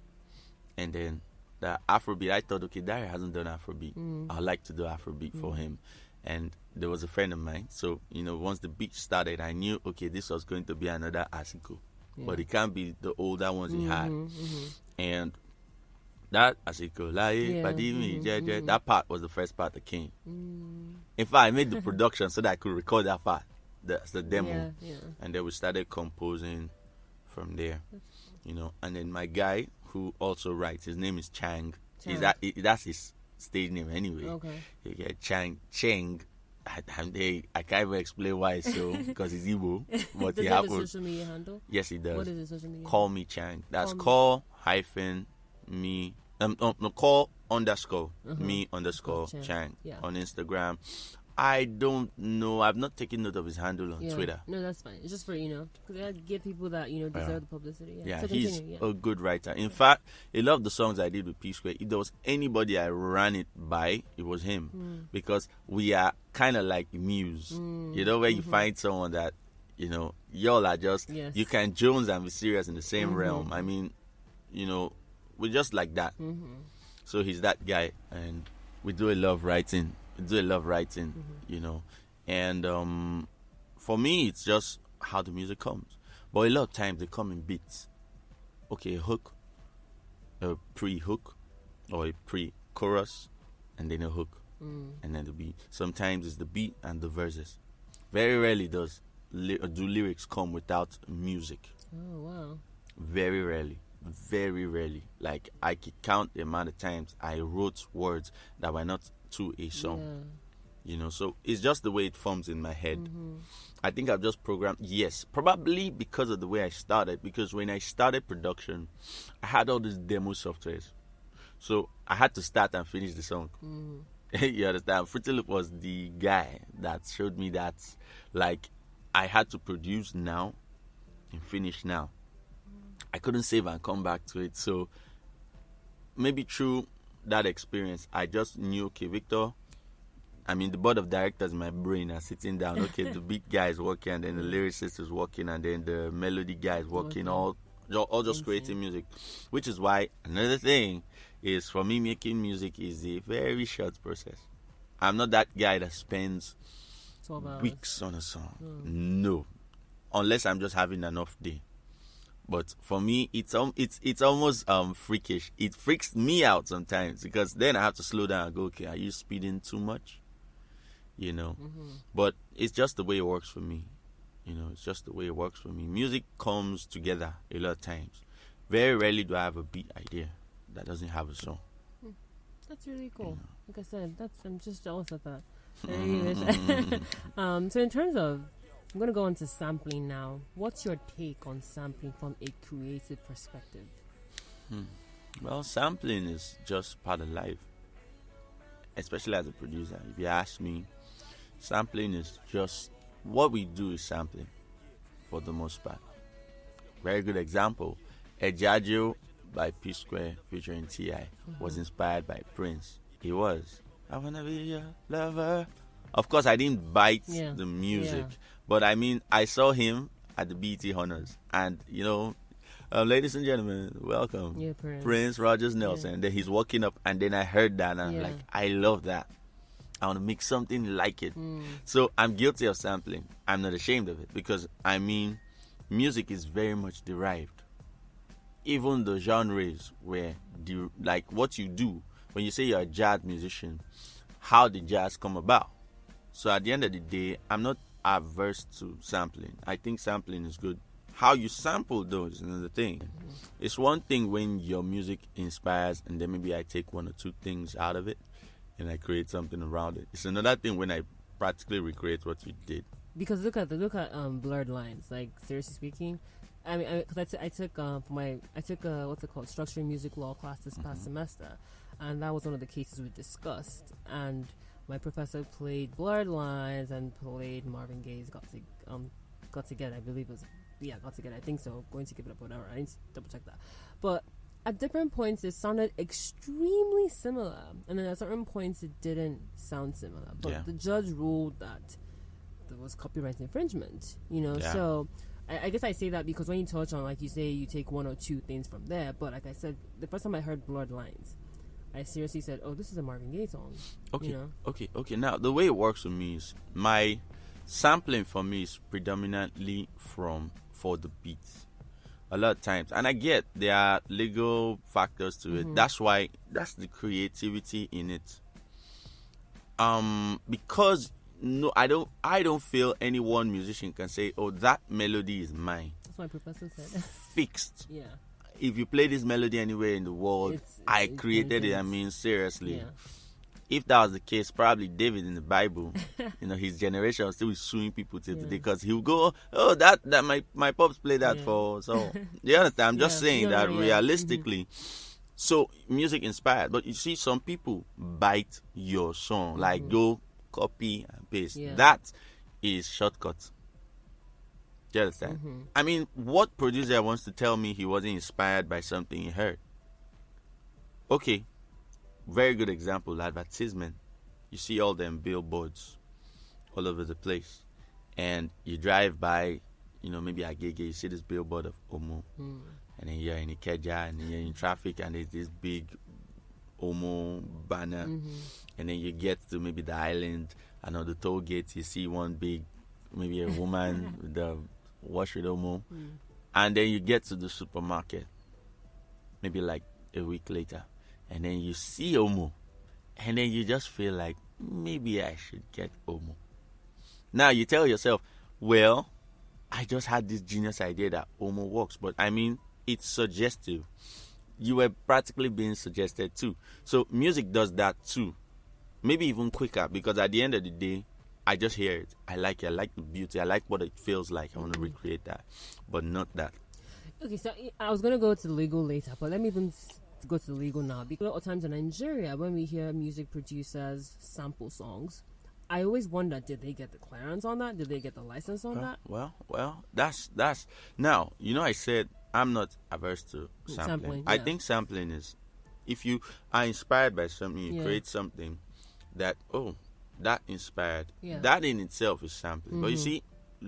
And then the Afrobeat, I thought, okay, Daria hasn't done Afrobeat. I'd like to do Afrobeat for him. And there was a friend of mine. So, once the beat started, I knew, okay, this was going to be another Asiko. Yeah. But it can't be the older ones he had. And that Asiko, that part was the first part that came. In fact, I made the production so that I could record that part. That's the demo. And then we started composing from there. And then my guy who also writes, his name is Chang. That's his stage name anyway. Okay. Yeah, Chang. I can't even explain why so, because he's Igbo. But does he have a social media handle? Yes, he does. What is his social media? Call me Chang. That's call hyphen me. Call underscore me underscore Chang on Instagram. I don't know. I've not taken note of his handle on Twitter. No, that's fine. It's just for, because I give people that, deserve the publicity. Yeah, so he's a good writer. In fact, a lot of the songs I did with Psquare, if there was anybody I ran it by, it was him. Because we are kind of like muse. Where you find someone that, y'all are just, you can Jones and be serious in the same realm. I mean, we're just like that. So he's that guy, and we do a lot of writing. And for me, it's just how the music comes. But a lot of times they come in beats. Okay, a hook, a pre-hook, or a pre-chorus, and then a hook, and then the beat. Sometimes it's the beat and the verses. Very rarely do lyrics come without music. Oh, wow. Very rarely. Very rarely. Like, I could count the amount of times I wrote words that were not to a song. So it's just the way it forms in my head. I think I've just programmed, yes, probably because of the way I started, because when I started production, I had all these demo softwares. So I had to start and finish the song. You understand? Fruity Loop was the guy that showed me that, like, I had to produce now and finish now. I couldn't save and come back to it. So maybe through that experience, I just knew, okay, Victor, I mean, the board of directors in my brain are sitting down. Okay, the beat guy is working, and then the lyricist is working, and then the melody guy is working, all just creating music. Which is why another thing is, for me, making music is a very short process. I'm not that guy that spends 12 hours. Weeks on a song. No. Unless I'm just having an off day. But for me, it's almost freakish. It freaks me out sometimes, because then I have to slow down and go, okay, are you speeding too much? But it's just the way it works for me. It's just the way it works for me. Music comes together a lot of times. Very rarely do I have a beat idea that doesn't have a song. That's really cool. Like I said, I'm just jealous of that. So in terms of, I'm going to go on to sampling now. What's your take on sampling from a creative perspective? Well, sampling is just part of life, especially as a producer. If you ask me, sampling is just what we do is sampling for the most part. Very good example. Ejajo by Psquare featuring T.I. was inspired by Prince. He was, I wanna be your lover. Of course, I didn't bite the music. But I mean, I saw him at the BT Honors, and ladies and gentlemen, welcome, Prince Rogers Nelson. And then he's walking up, and then I heard that, and I'm like, I love that. I want to make something like it. So I'm guilty of sampling. I'm not ashamed of it, because music is very much derived. Even the genres where like what you do when you say you're a jazz musician, how did jazz come about? So at the end of the day, I'm not averse to sampling. I think sampling is good. How you sample those is another thing. It's one thing when your music inspires, and then maybe I take one or two things out of it and I create something around it. It's another thing when I practically recreate what you did. Because look at blurred lines. Like, seriously speaking, because I took what's it called, structured music law class this past semester, and that was one of the cases we discussed. And my professor played Blurred Lines and played Marvin Gaye's Got Together. I believe it was Got Together. I think so. Going to give it up, whatever. I need to double check that. But at different points, it sounded extremely similar, and then at certain points, it didn't sound similar. But the judge ruled that there was copyright infringement. So I guess I say that because when you touch on, like you say, you take one or two things from there. But like I said, the first time I heard Blurred Lines, I seriously said, "Oh, this is a Marvin Gaye song." Okay. Now, the way it works with me is my sampling for me is predominantly for the beats. A lot of times, and I get there are legal factors to it. That's the creativity in it. Because I don't feel any one musician can say, "Oh, that melody is mine." That's what my professor said. Fixed. Yeah. If you play this melody anywhere in the world, I created it. I mean, seriously. Yeah. If that was the case, probably David in the Bible, his generation was still suing people till today, because he'll go, "Oh, that my pops played that for." So you understand? I'm just saying that realistically. So music inspired, but you see, some people bite your song, like go copy and paste. Yeah. That is shortcut. Do you understand? I mean, what producer wants to tell me he wasn't inspired by something he heard? Okay, very good example, advertisement. You see all them billboards all over the place, and you drive by, maybe Agege, you see this billboard of Omo, and then you're in Ikeja, and you're in traffic, and there's this big Omo banner, and then you get to maybe the island, and on the toll gate you see one big, maybe a woman with the wash with Omo, and then you get to the supermarket, maybe like a week later, and then you see Omo, and then you just feel like, maybe I should get Omo. Now you tell yourself, well, I just had this genius idea that Omo works, but I mean, it's suggestive. You were practically being suggested too. So music does that too, maybe even quicker, because at the end of the day, I just hear it. I like it. I like the beauty. I like what it feels like. I want to recreate that, but not that. Okay, so I was going to go to the legal later, but let me even go to the legal now. Because a lot of times in Nigeria, when we hear music producers sample songs, I always wonder, did they get the clearance on that? Did they get the license on that? Well, that's now, I said I'm not averse to sampling. I think sampling is, if you are inspired by something, you create something that, that inspired, that in itself is sampling. But you see,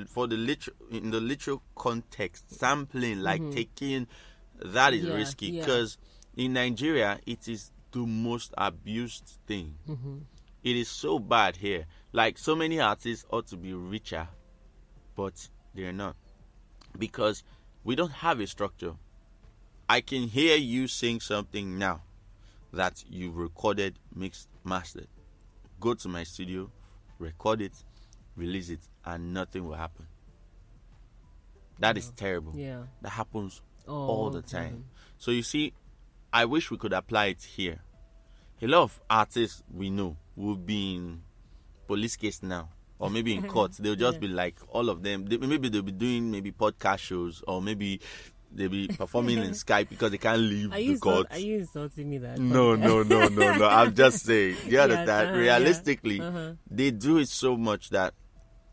for in the literal context, sampling, like taking, that is risky, because in Nigeria, it is the most abused thing. It is so bad here. Like, so many artists ought to be richer, but they're not, because we don't have a structure. I can hear you sing something now that you've recorded, mixed, mastered. Go to my studio, record it, release it, and nothing will happen. That is terrible. Yeah. That happens all the time. So you see, I wish we could apply it here. A lot of artists we know will be in police case now, or maybe in court. They'll just be like, all of them, maybe they'll be doing maybe podcast shows, or maybe they'll be performing in Skype because they can't leave the court. Are you insulting me that? No. I'm just saying. You understand? Realistically, they do it so much that,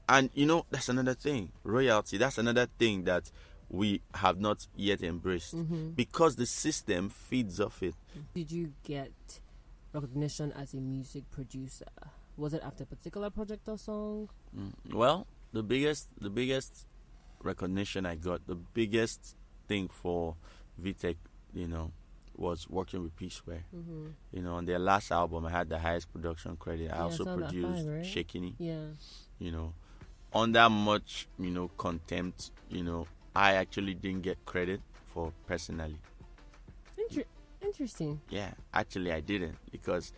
and that's another thing. Royalty, that's another thing that we have not yet embraced, because the system feeds off it. Did you get recognition as a music producer? Was it after a particular project or song? Well, the biggest recognition I got, the biggest thing for Vtek, was working with Psquare. On their last album, I had the highest production credit. I also produced Shakini. Under much, contempt, I actually didn't get credit for personally. Interesting. Yeah, actually I didn't, because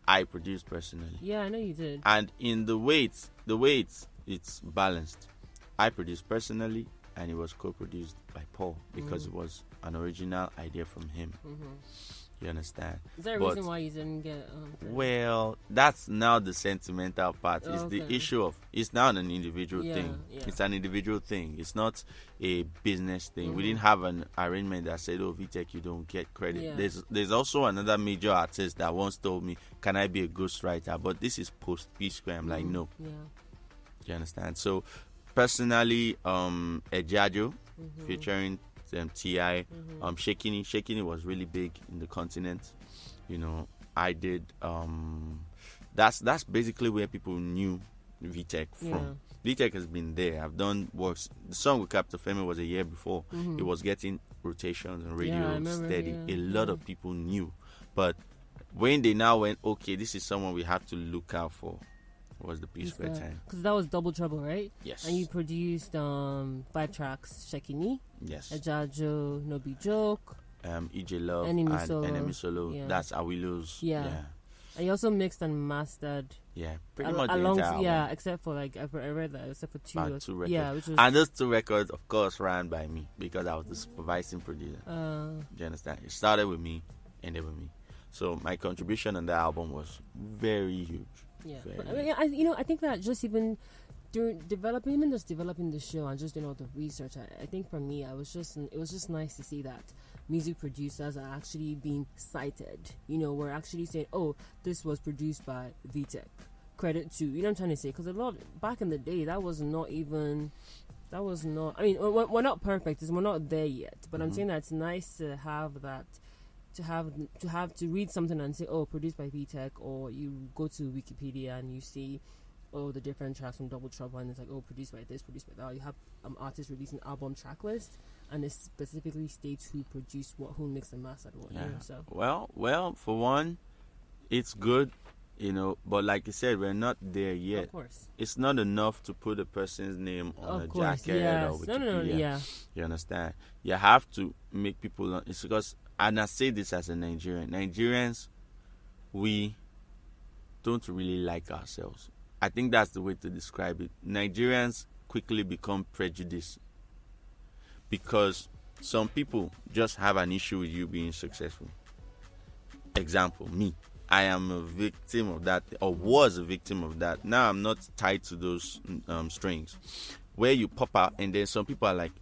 I produced personally. Yeah, I know you did. And in the way it's balanced. I produced personally, and it was co-produced by Paul, because it was an original idea from him. You understand? Is there a reason why you didn't get? Well, that's now the sentimental part. It's the issue of, it's now an individual thing. Yeah. It's an individual thing. It's not a business thing. We didn't have an arrangement that said, "Oh, Vtek, you don't get credit." Yeah. There's also another major artist that once told me, "Can I be a ghostwriter?" But this is post Psquare. I'm like, no. Yeah. You understand? So, personally, Ejajo featuring T.I. Shakini was really big in the continent. I did. That's basically where people knew Vtek from. Vtek has been there. I've done works. The song with Captain Femi was a year before. It was getting rotations on radio steady. A lot of people knew, but when they now went, okay, this is someone we have to look out for, was the Psquare time. Because that was Double Trouble, right? Yes. And you produced 5 tracks: Shakini, yes, Ejajo, No Be Joke, EJ Love, Enemy and Solo. Enemy Solo. Yeah. That's Awilo's. Yeah. And you also mixed and mastered. Yeah, pretty much the entire album. Except for I read that except for two records. Yeah, which was, and those 2 records, of course, ran by me, because I was the supervising producer. Do you understand? It started with me, ended with me. So my contribution on the album was very huge. Yeah, but, I think that just even during developing the show and just doing all the research, I think for me, it was just nice to see that music producers are actually being cited. We're actually saying, oh, this was produced by Vtek. Credit to, what I'm trying to say, because a lot back in the day, that was not. I mean, we're not perfect, we're not there yet. But I'm saying that it's nice to have that. To read something and say, oh, produced by Vtek, or you go to Wikipedia and you see the different tracks from Double Trouble, and it's like, oh, produced by this, produced by that. You have artists releasing album track list, and it specifically states who produced what, who mixed and mastered what. Yeah. So Well, for one, it's good, but like you said, we're not there yet. Of course, it's not enough to put a person's name on jacket or Wikipedia. No, yeah. You understand? You have to make people. It's because. And I say this as a Nigerian. Nigerians, we don't really like ourselves. I think that's the way to describe it. Nigerians quickly become prejudiced because some people just have an issue with you being successful. Example, me. I am a victim of that, or was a victim of that. Now I'm not tied to those strings. Where you pop out and then some people are like,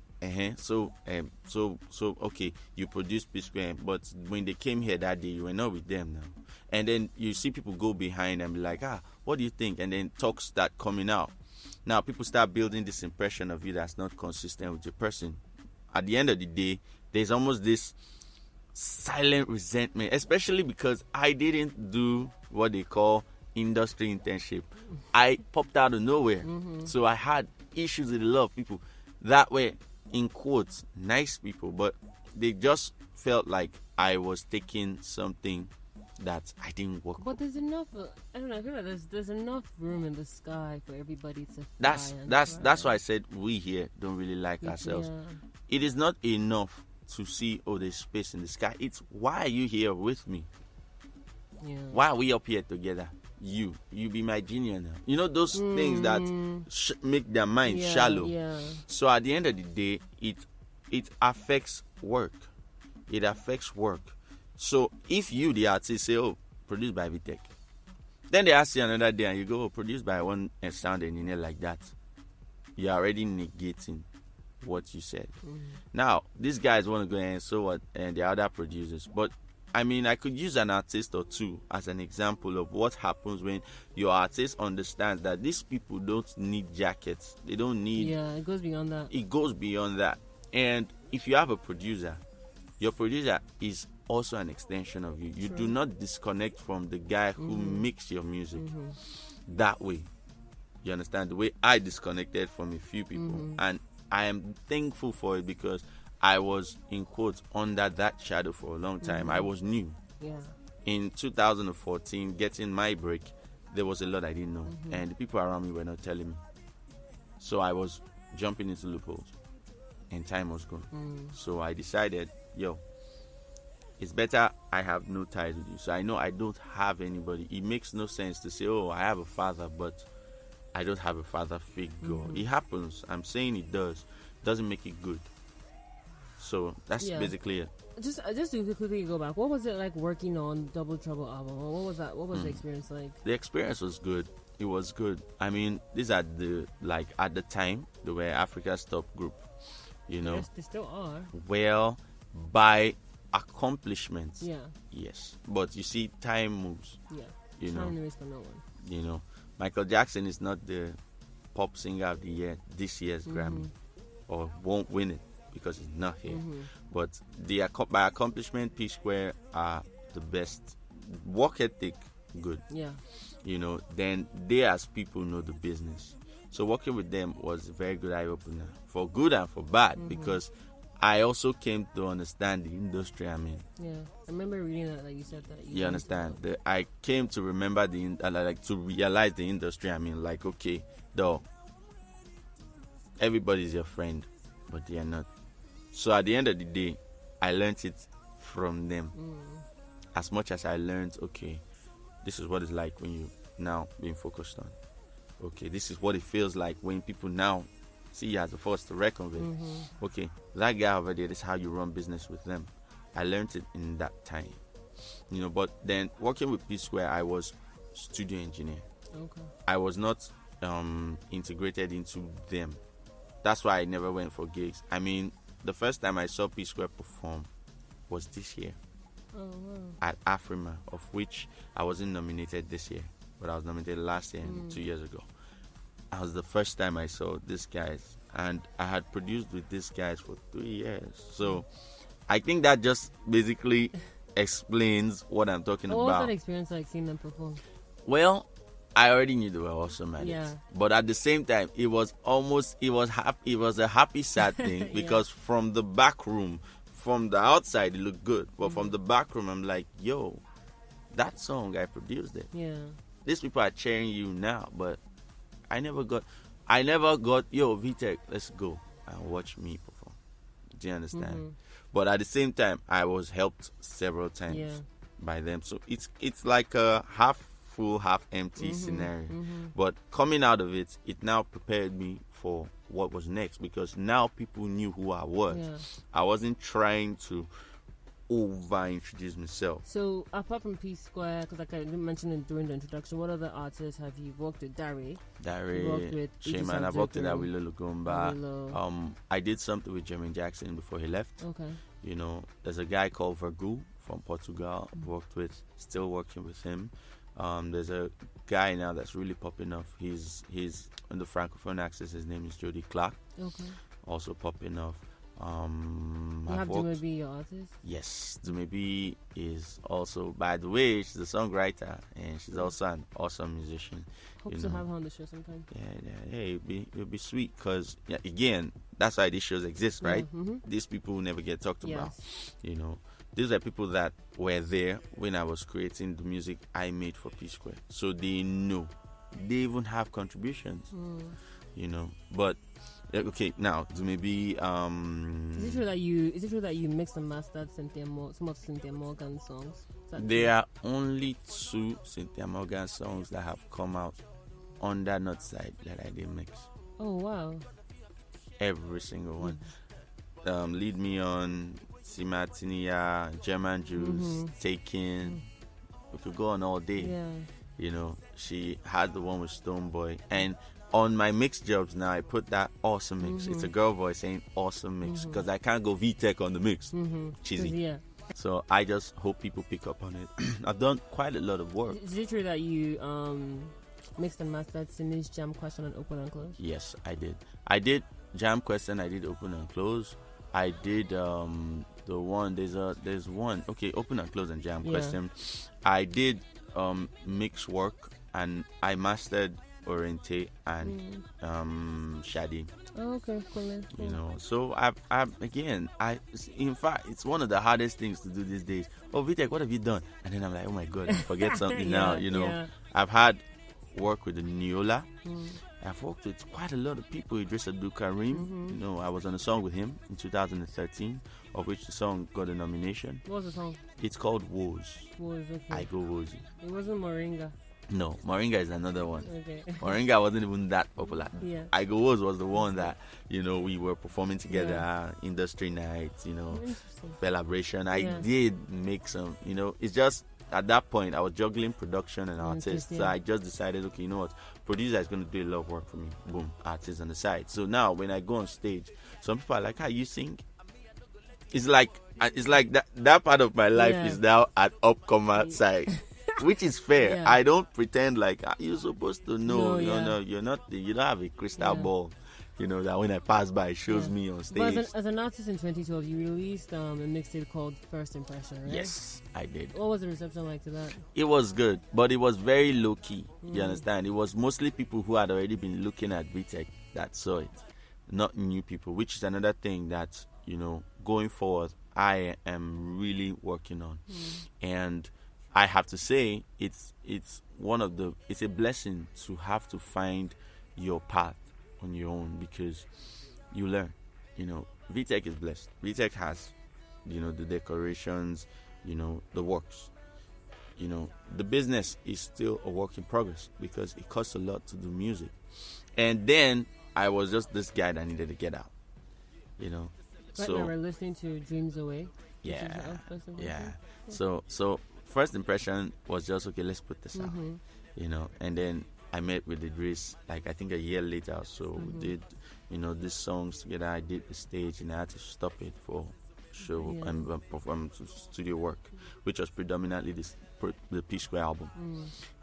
so okay, you produced Psquare, but when they came here that day, you were not with them now. And then you see people go behind and be like, what do you think? And then talks start coming out. Now people start building this impression of you that's not consistent with your person. At the end of the day, there's almost this silent resentment, especially because I didn't do what they call industry internship. I popped out of nowhere. So I had issues with a lot of people that were, in quotes, nice people, but they just felt like I was taking something that I didn't work for. But there's enough. I don't know. I feel like there's enough room in the sky for everybody to. That's why I said we here don't really like ourselves. It is not enough to see, oh, there's space in the sky. It's, why are you here with me? Yeah. Why are we up here together? You be my junior now. Those things that make their mind shallow. Yeah. So at the end of the day, it affects work. It affects work. So if you, the artist, say, oh, produced by Vtek, then they ask you another day and you go, oh, produced by one sound engineer like that, you're already negating what you said. Now, these guys want to go and so what, and the other producers, but I mean, I could use an artist or two as an example of what happens when your artist understands that these people don't need jackets. They don't need... Yeah, it goes beyond that. It goes beyond that. And if you have a producer, your producer is also an extension of you. You do not disconnect from the guy who makes your music that way. You understand? The way I disconnected from a few people. And I am thankful for it because I was, in quotes, under that shadow for a long time. I was new. Yeah. In 2014, getting my break, there was a lot I didn't know. And the people around me were not telling me. So I was jumping into loopholes. And time was gone. So I decided, it's better I have no ties with you. So I know I don't have anybody. It makes no sense to say, oh, I have a father, but I don't have a father figure. It happens. I'm saying it does. Doesn't make it good. So that's basically it. Just to quickly go back, what was it like working on Double Trouble album? What was that? What was the experience like? The experience was good. It was good. I mean, these are at the time, they were Africa's top group. Yes, they still are. Well, by accomplishments. Yeah. Yes. But you see, time moves. Yeah. Time waits for no one. Michael Jackson is not the pop singer of the year this year's Grammy, or won't win it because he's not here. But by accomplishment, Psquare are the best. Work ethic, good. Yeah. Then they as people know the business. So working with them was a very good eye opener, for good and for bad, because I also came to understand the industry I'm in. Yeah, I remember reading that, like you said that. You understand? I came to remember to realize the industry I'm in. Like, okay, though, everybody's your friend, but they are not. So at the end of the day, I learned it from them. As much as I learned, okay, this is what it's like when you now being focused on. Okay, this is what it feels like when people now see you as a force to reckon with. Okay, that guy over there, this is how you run business with them. I learned it in that time. But then working with Psquare, I was studio engineer. Okay. I was not integrated into them. That's why I never went for gigs. I mean, the first time I saw Psquare perform was this year. Oh, wow. At Afrima, of which I wasn't nominated this year, but I was nominated last year and 2 years ago. That was the first time I saw these guys, and I had produced with these guys for 3 years. So I think that just basically explains what I'm talking about. What was that experience like, seeing them perform? Well, I already knew they were awesome at it, but at the same time, it was a happy, sad thing because from the back room, from the outside, it looked good, but from the back room, I'm like, yo, that song, I produced it. Yeah. These people are cheering you now, but I never got, yo, Vtek, let's go and watch me perform. Do you understand? But at the same time, I was helped several times by them. So it's like a half full, half empty scenario. But coming out of it, it now prepared me for what was next, because now people knew who I was. I wasn't trying to over-introduce myself. So apart from Psquare, because like I mentioned it during the introduction, what other artists have you worked with? Dare, worked with Shaman. I've worked with Awilo Lugumba. I did something with Jermaine Jackson before he left. Okay. There's a guy called Virgil from Portugal. Worked with, still working with him. There's a guy now that's really popping off. He's on the Francophone axis. His name is Jody Clark. Okay. Also popping off. You have Dumebi, your artist? Yes, Dumebi is also, by the way, she's a songwriter and she's also an awesome musician. Hope to have her on the show sometime. Yeah. It'll be sweet because again, that's why these shows exist, right? These people will never get talked about. These are people that were there when I was creating the music I made for Psquare, so they know. They even have contributions. But okay, now maybe is it true that you mixed and mastered some of Cynthia Morgan's songs? There are only 2 Cynthia Morgan songs that have come out on that Northside that I did mix. Oh wow! Every single one. Lead Me On, Simatinia, German Jews, Taken. We could go on all day. She had the one with Stoneboy, and on my mix jobs now, I put that awesome mix. It's a girl voice saying awesome mix because I can't go Vtek on the mix. Cheesy. So I just hope people pick up on it. I've done quite a lot of work. Is it true that you mixed and mastered Simi's Jam Question and Open and Close? Yes, I did. I did Jam Question. I did Open and Close. I did the one. There's one. Okay, Open and Close and Jam Question. I did mix work and I mastered Oriente, and Shadi. Oh, okay, cool. You know, so in fact, it's one of the hardest things to do these days. Oh, Vtek, what have you done? And then I'm like, oh my god, I forget something now. You know, I've had work with the Neola. I've worked with quite a lot of people. Idris Abdul Karim. You know, I was on a song with him in 2013, of which the song got a nomination. What was the song? It's called Woes. Woes, okay. I Go Wozy. It wasn't Moringa. No, Moringa is another one. Okay. Moringa wasn't even that popular. Yeah. I Go Woes was the one that, you know, we were performing together, industry nights, you know, celebration. I did make some, you know, it's just at that point I was juggling production and artists. So I just decided, okay, you know what, producer is going to do a lot of work for me. Boom, artist on the side. So now when I go on stage, some people are like, how you sing? It's like that part of my life is now at upcomer side. Which is fair. Yeah. I don't pretend like you're supposed to know. No, You're not. You don't have a crystal ball. You know that when I pass by, it shows me on stage. But as an artist in 2012, you released a mixtape called First Impression, right? Yes, I did. What was the reception like to that? It was good, but it was very low key. You understand? It was mostly people who had already been looking at Vtek that saw it, not new people. Which is another thing that, you know, going forward, I am really working on, and I have to say it's a blessing to have to find your path on your own, because you learn. You know, Vtek is blessed. Vtek has, you know, the decorations, you know, the works. You know, the business is still a work in progress because it costs a lot to do music. And then I was just this guy that needed to get out. You know, right now we're listening to Dreams Away. Yeah. So First Impression was just, okay, let's put this out, you know. And then I met with Idris, like I think a year later or so. We did, you know, these songs together. I did the stage and I had to stop it for show and perform studio work, which was predominantly the Psquare album,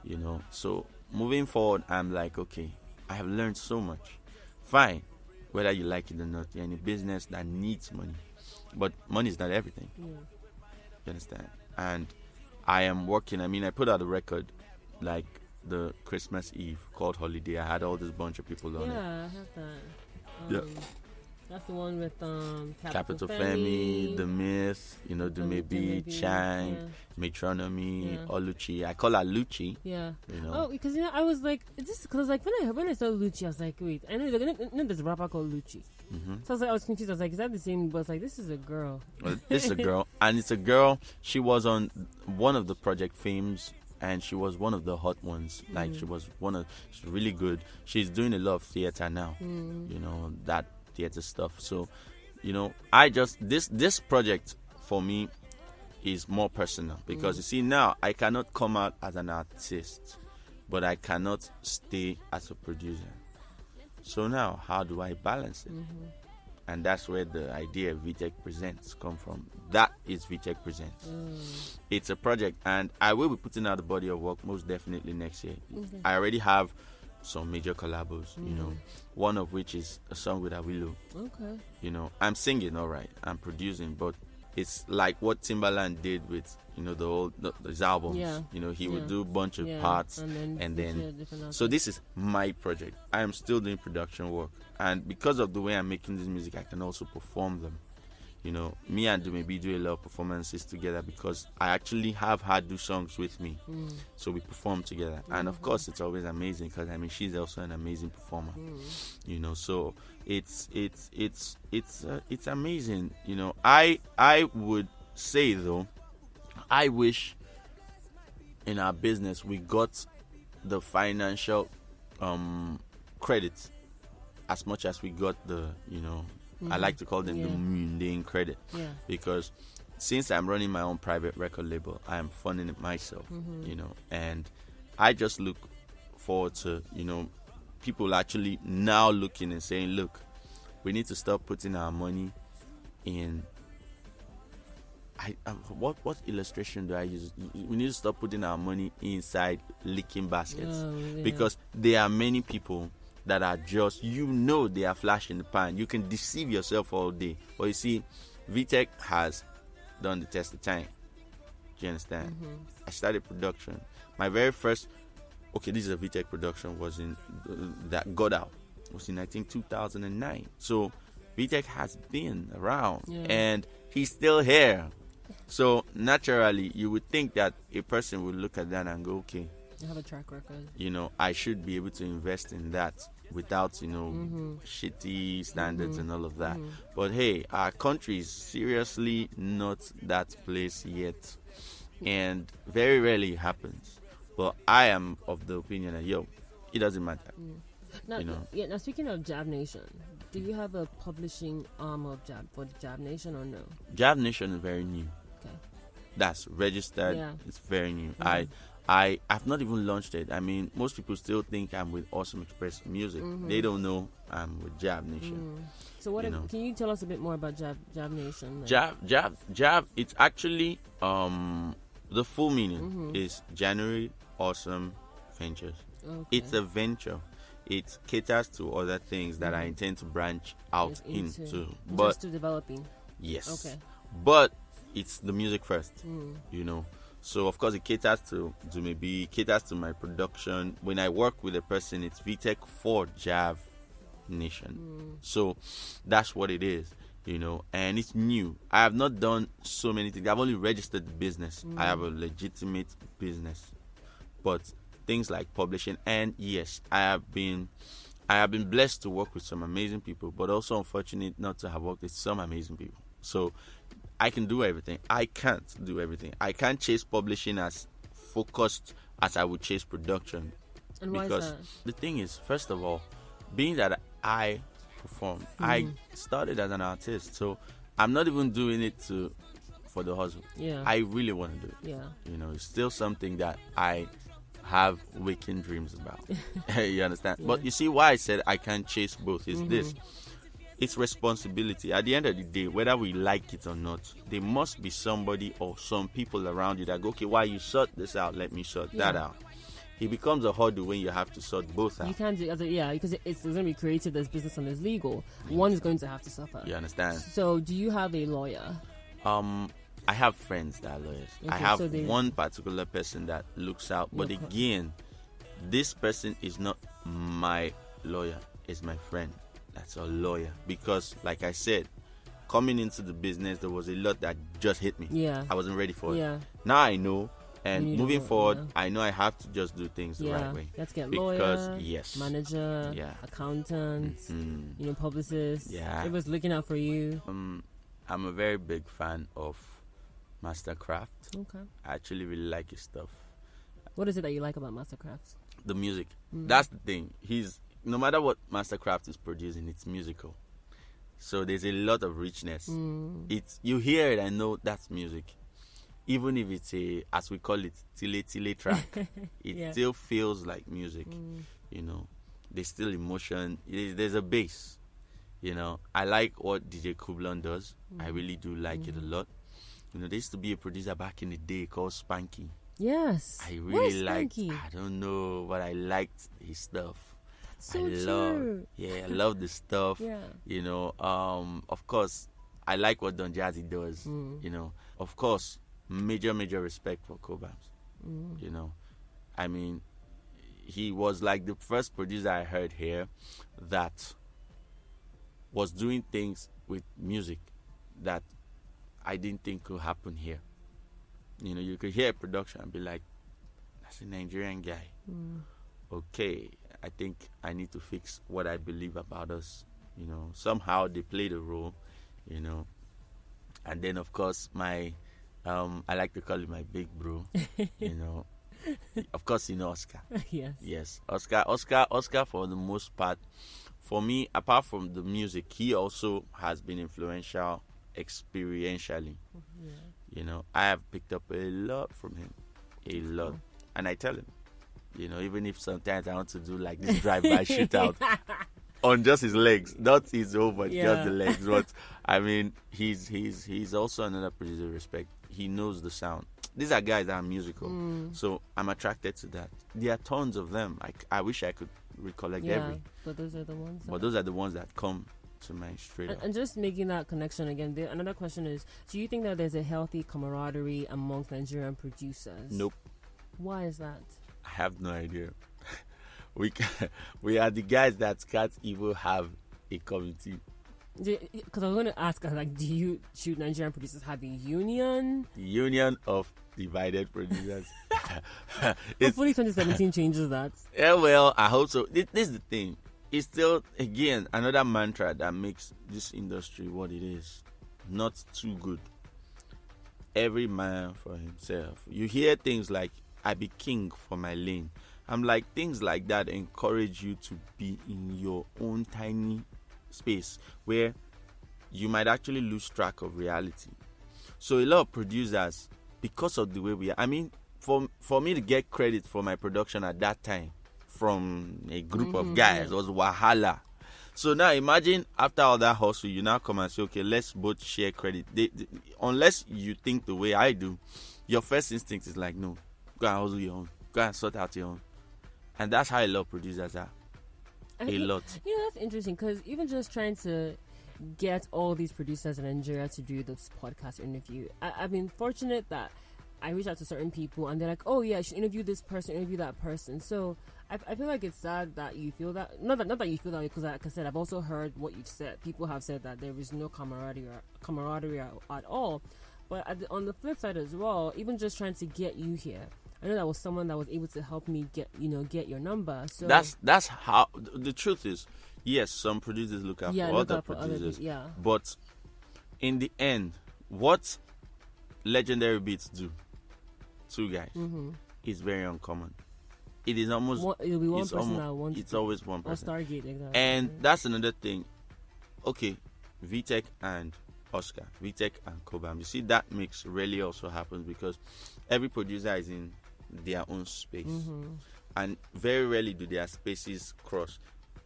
you know. So moving forward, I'm like, okay, I have learned so much. Fine, whether you like it or not, you're in a business that needs money, but money is not everything. You understand? And I am working. I mean, I put out a record like the Christmas Eve called Holiday. I had all this bunch of people on it. Yeah, I have that. That's the one with Capital Femi, The Myth, you know, Dumebi, Chang, Metronomy, Oluchi. I call her Lucci. Yeah. You know? Oh, because, you know, I was like, is this because, like, when I saw Lucci, I was like, wait, I know there's a rapper called Lucci. So I was confused. I was like, is that the same? But it's like, this is a girl. Well, this is a girl, and it's a girl. She was on one of the Project Fames, and she was one of the hot ones. Like, she's really good. She's doing a lot of theater now. You know, that theater stuff. So, you know, this project for me is more personal because you see, now I cannot come out as an artist, but I cannot stay as a producer. So now, how do I balance it? And that's where the idea of Vtek Presents come from. That is Vtek Presents. It's a project, and I will be putting out a body of work most definitely next year. I already have some major collabos, you know, one of which is a song with Awilo. Okay. You know, I'm singing, all right, I'm producing, but it's like what Timbaland did with, you know, his albums. You know, he would do a bunch of parts, and then so this is my project. I am still doing production work, and because of the way I'm making this music, I can also perform them. You know, me and Dumebi do a lot of performances together because I actually have her do songs with me, so we perform together. And of course, it's always amazing because I mean, she's also an amazing performer. You know, so it's amazing. You know, I would say though, I wish in our business we got the financial credit as much as we got the, you know, I like to call them the mundane credit, because since I'm running my own private record label, I am funding it myself, you know, and I just look forward to, you know, people actually now looking and saying, look, we need to stop putting our money in. What illustration do I use? We need to stop putting our money inside leaking baskets, because there are many people that are just, you know, they are flash in the pan. You can deceive yourself all day. But you see, Vtek has done the test of time. Do you understand? I started production. My very first okay, this is a Vtek production, was in that got out was in I think 2009. So Vtek has been around, and he's still here. So naturally, you would think that a person would look at that and go, okay, you have a track record. I should be able to invest in that without, shitty standards and all of that. But hey, our country is seriously not that place yet, and very rarely happens. But I am of the opinion that it doesn't matter. Now, now speaking of Jab Nation, do you have a publishing arm of Jab Nation or no? Jab Nation is very new. Okay. That's registered. Yeah. It's very new. I've not even launched it. I mean, most people still think I'm with Awesome Express Music. They don't know I'm with Jab Nation. So can you tell us a bit more about Jab Nation? Jab. It's actually the full meaning is January Awesome Ventures. Okay. It's a venture. It caters to other things that I intend to branch out into. But just to developing. Yes. Okay. But it's the music first. So of course it caters to my production. When I work with a person, it's Vtek for Jab Nation. So that's what it is, and it's new. I have not done so many things. I've only registered the business. I have a legitimate business. But things like publishing, and yes, I have been blessed to work with some amazing people, but also unfortunate not to have worked with some amazing people. So I can do everything. I can't do everything. I can't chase publishing as focused as I would chase production. And why is that? The thing is, first of all, being that I perform, I started as an artist, so I'm not even doing it for the hustle. Yeah. I really want to do it. Yeah. It's still something that I have waking dreams about. You understand? Yeah. But you see why I said I can't chase both is this. It's responsibility. At the end of the day, whether we like it or not, there must be somebody or some people around you that go, okay, while you sort this out, let me sort that out. It becomes a hurdle when you have to sort both out. You can't do because it's going to be creative, there's business and there's legal. One is going to have to suffer. You understand? So do you have a lawyer? I have friends that are lawyers. Okay, I have one particular person that looks out. But again, this person is not my lawyer. It's my friend. That's a lawyer. Because, like I said, coming into the business, there was a lot that just hit me. Yeah. I wasn't ready for it. Now I know. And moving forward, I know I have to just do things the right way. Let's get lawyer, manager, accountant, publicist. Yeah. Everyone's looking out for you. I'm a very big fan of Mastercraft. Okay. I actually really like his stuff. What is it that you like about Mastercraft? The music. That's the thing. No matter what Mastercraft is producing, it's musical. So there's a lot of richness. You hear it and know that's music. Even if it's as we call it, tile track, it still feels like music. There's still emotion. There's a bass. I like what DJ Kublon does. I really do like it a lot. There used to be a producer back in the day called Spanky. Yes. I really liked. I don't know, but I liked his stuff. That's so true. I love the stuff. Of course, I like what Don Jazzy does. Of course, major respect for Cobams. I mean, he was like the first producer I heard here that was doing things with music that I didn't think could happen here. You could hear a production and be like, that's a Nigerian guy. Okay, I think I need to fix what I believe about us. Somehow they played a role, And then, of course, my, I like to call him my big bro, Of course, Oscar. Yes. Oscar, for the most part, for me, apart from the music, he also has been influential experientially. I have picked up a lot from him. A lot. And I tell him, even if sometimes I want to do like this drive-by shootout on just his legs, not his whole, but just the legs. But I mean, he's also another producer respect. He knows the sound. These are guys that are musical, so I'm attracted to that. There are tons of them. I wish I could recollect every. But those are the ones. But those are the ones that come to mind straight up. And just making that connection again, another question is, do you think that there's a healthy camaraderie amongst Nigerian producers? Nope. Why is that? I have no idea. We are the guys that can't even have a committee. Because I was going to ask, like, should Nigerian producers have a union? The union of divided producers. Hopefully 2017 changes that. Yeah, well, I hope so. This is the thing. It's still, again, another mantra that makes this industry what it is. Not too good. Every man for himself. You hear things like, I be king for my lane. I'm like, things like that encourage you to be in your own tiny space where you might actually lose track of reality. So a lot of producers, because of the way we are, I mean, for me to get credit for my production at that time from a group of guys was wahala. So now imagine after all that hustle, you now come and say, okay, let's both share credit. Unless you think the way I do, your first instinct is like, no, go and hustle your own. Go and sort out your own. And that's how a lot of producers are. A lot. You know, that's interesting because even just trying to get all these producers in Nigeria to do this podcast interview, I've been fortunate that I reach out to certain people and they're like, oh yeah, I should interview this person, interview that person. So I feel like it's sad that you feel that. Not that you feel that way, because like I said, I've also heard what you've said. People have said that there is no camaraderie at all. But on the flip side as well, even just trying to get you here, I know that was someone that was able to help me get your number. So that's how the truth is. Yes, some producers look out for other producers. But in the end, what legendary beats do, two guys, is very uncommon. It is almost it'll be one person that wants. It's always one person. Or Stargate, exactly. And that's another thing. Okay, Vtek and Oscar, Vtek and Cobham. You see, that mix rarely also happens because every producer is in their own space, and very rarely do their spaces cross.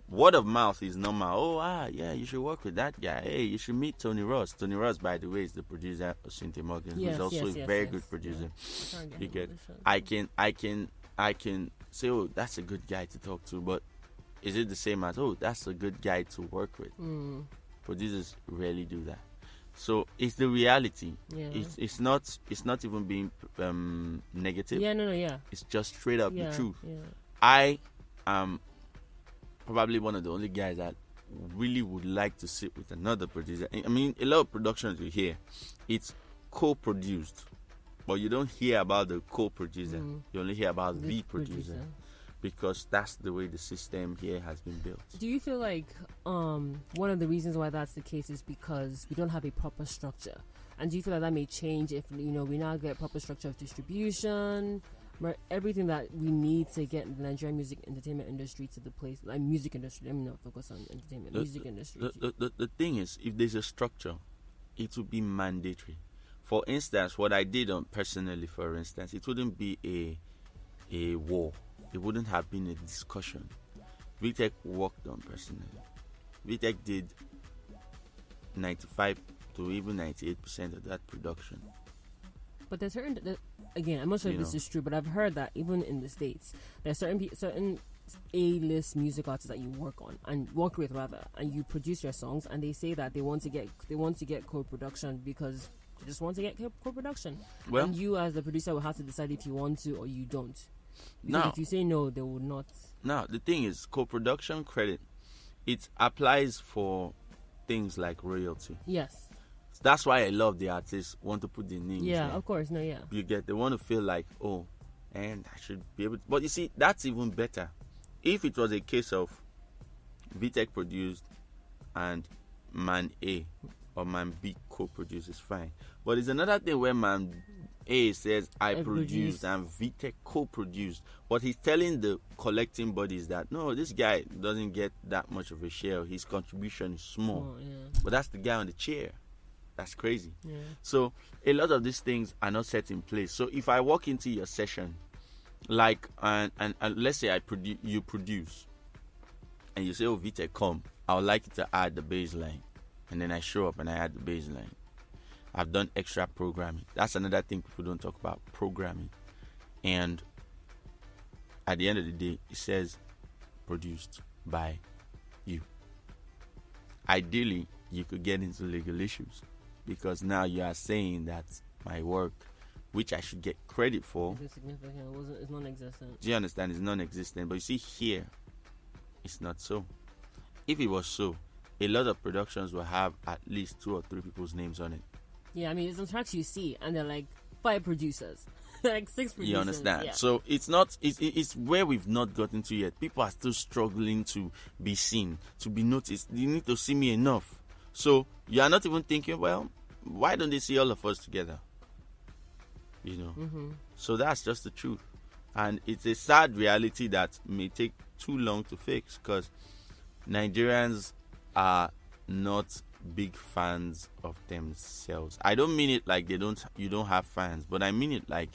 Word of mouth is normal. Oh, yeah, you should work with that guy. Hey, you should meet Tony Ross. Tony Ross, by the way, is the producer of Cynthia Morgan, who's also a very good producer. Yeah. You get? I can say, oh, that's a good guy to talk to, but is it the same as, oh, that's a good guy to work with? Producers rarely do that. So it's the reality. Yeah. It's not even being negative. Yeah, no, yeah. It's just straight up the truth. Yeah. I am probably one of the only guys that really would like to sit with another producer. I mean, a lot of productions you hear, it's co-produced, but you don't hear about the co-producer. You only hear about the producer. Because that's the way the system here has been built. Do you feel like one of the reasons why that's the case is because we don't have a proper structure? And do you feel like that may change if, we now get proper structure of distribution, everything that we need to get the Nigerian music entertainment industry to the place, like music industry, let me not focus on entertainment, music industry. The thing is, if there's a structure, it would be mandatory. For instance, what I did personally, for instance, it wouldn't be a war. It wouldn't have been a discussion. Vtek worked on personally. Vtek did 95 to even 98% of that production. But there's again, I'm not sure if this is true, but I've heard that even in the States, there's certain A-list music artists that you work with, and you produce your songs, and they say that they want to get co-production because they just want to get co-production. Well, and you as the producer will have to decide if you want to or you don't. Because if you say no, they will not. Now, the thing is, co-production credit, it applies for things like royalty. Yes. So that's why a lot of the artists want to put their names there. Of course. No, yeah. They want to feel like, oh, and I should be able to. But you see, that's even better. If it was a case of Vtek produced and Man A or Man B co-produced, is fine. But it's another thing where Man A says I produced and Vtek co-produced, but he's telling the collecting bodies that no, this guy doesn't get that much of a share. His contribution is small. But that's the guy on the chair. That's crazy. Yeah. So a lot of these things are not set in place. So if I walk into your session, like and let's say you produce, and you say, oh, Vtek, come, I would like you to add the bass line, and then I show up and I add the bass line. I've done extra programming. That's another thing people don't talk about, programming. And at the end of the day, it says produced by you. Ideally, you could get into legal issues because now you are saying that my work which I should get credit for. It's insignificant. It's non-existent. Do you understand? It's non-existent. But you see here, it's not so. If it was so, a lot of productions will have at least 2 or 3 people's names on it. Yeah, I mean, some tracks you see, and they're like 5 producers, like 6 producers. You understand? Yeah. So it's not. It's where we've not gotten to yet. People are still struggling to be seen, to be noticed. You need to see me enough. So you are not even thinking, well, why don't they see all of us together? You know. Mm-hmm. So that's just the truth, and it's a sad reality that may take too long to fix, because Nigerians are not big fans of themselves. I don't mean it like you don't have fans, but I mean it like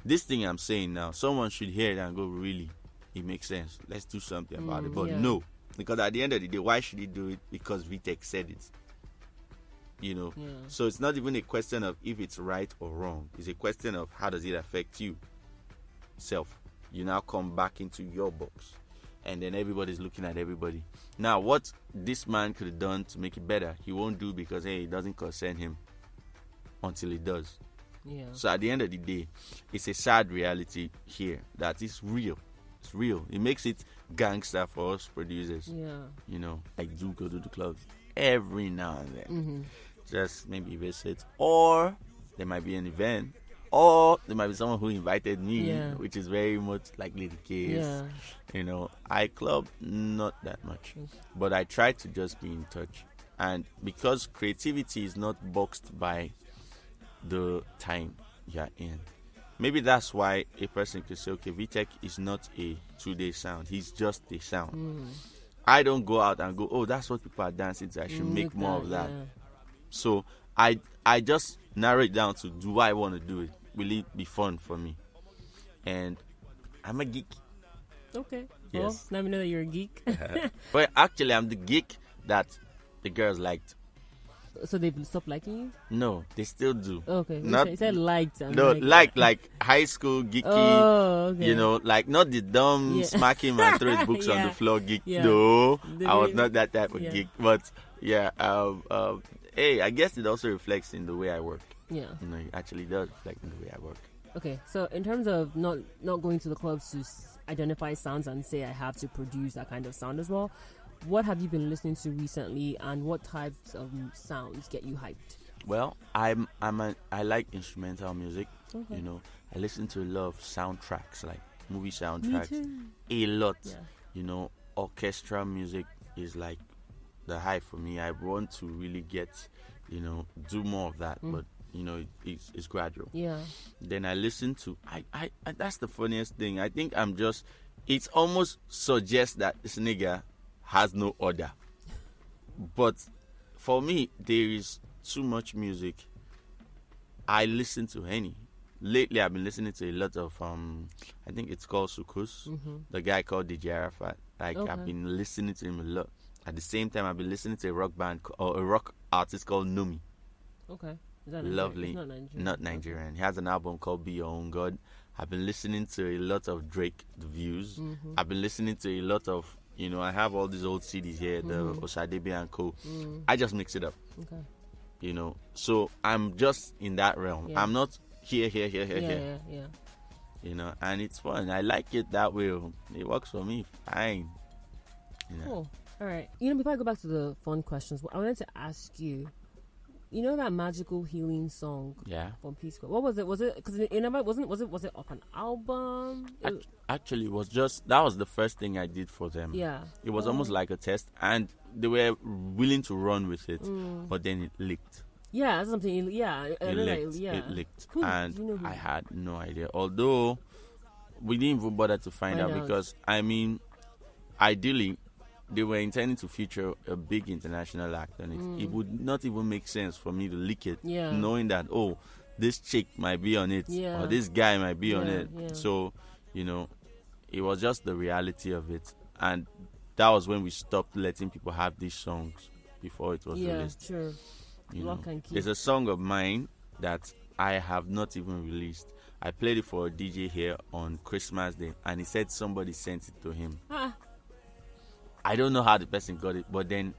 this thing I'm saying now. Someone should hear it and go, really, it makes sense. Let's do something about it. But no, because at the end of the day, why should he do it? Because Vtek said it. You know, so it's not even a question of if it's right or wrong. It's a question of how does it affect you, self. You now come back into your box, and then everybody's looking at everybody. Now, what this man could have done to make it better, he won't do, because hey, it doesn't concern him until it does. Yeah. So at the end of the day, it's a sad reality here that is real. It's real. It makes it gangster for us producers. Yeah. You know, like do go to the clubs every now and then. Mm-hmm. Just maybe visit, or there might be an event, or there might be someone who invited me, which is very much likely the case. Yeah. You know, I club not that much, but I try to just be in touch. And because creativity is not boxed by the time you're in, maybe that's why a person could say, okay, Vtek is not a 2-day sound, he's just a sound. I don't go out and go, oh, that's what people are dancing to, I should make more of that. So I just narrow it down to, do I want to do it? Will it be fun for me? And I'm a geek. Okay. Yes. Well, now we know that you're a geek. But actually, I'm the geek that the girls liked. So they've stopped liking you? No, they still do. Okay. Not, you said liked. No, like high school geeky. Oh, okay. You know, like not the dumb smacking my throat books on the floor geek. No, I was not that type of geek. But yeah, hey, I guess it also reflects in the way I work. Yeah. You know, it actually does reflect in the way I work. Okay, so in terms of not going to the clubs to identify sounds and say I have to produce that kind of sound as well, what have you been listening to recently, and what types of sounds get you hyped? Well, I like instrumental music. Okay. You know, I listen to a lot of soundtracks, like movie soundtracks, a lot. Yeah. You know, orchestral music is like the high for me. I want to really get, you know, do more of that, but you know, it's gradual. Yeah. Then I listen to I that's the funniest thing. I think it almost suggests that this nigga has no order. But for me, there is too much music. I listen to any. Lately, I've been listening to a lot of I think it's called Sukus, the guy called DJ Arafat. Like I've been listening to him a lot. At the same time, I've been listening to a rock band or a rock artist called Numi. Okay. Is that lovely. It's not Nigerian. He has an album called Be Your Own God. I've been listening to a lot of Drake, The Views. I've been listening to a lot of, you know, I have all these old CDs here, the Osadebe and Co. I just mix it up. Okay. You know, so I'm just in that realm. Yeah. I'm not here. Yeah. You know, and it's fun. I like it that way. It works for me fine. You know? Cool. All right. You know, before I go back to the fun questions, I wanted to ask you, you know that magical healing song from Psquare? What was it? Was it because was it off an album? Actually, it was that was the first thing I did for them. Yeah, it was almost like a test, and they were willing to run with it, but then it leaked. Yeah, that's something. Yeah, it leaked, and I had no idea. Although we didn't even bother to find out because I mean, ideally, they were intending to feature a big international act on it. It would not even make sense for me to leak it, knowing that, oh, this chick might be on it, or this guy might be on it. Yeah. So, you know, it was just the reality of it. And that was when we stopped letting people have these songs before it was released. Yeah, sure. You know, there's a song of mine that I have not even released. I played it for a DJ here on Christmas Day, and he said somebody sent it to him. I don't know how the person got it, but then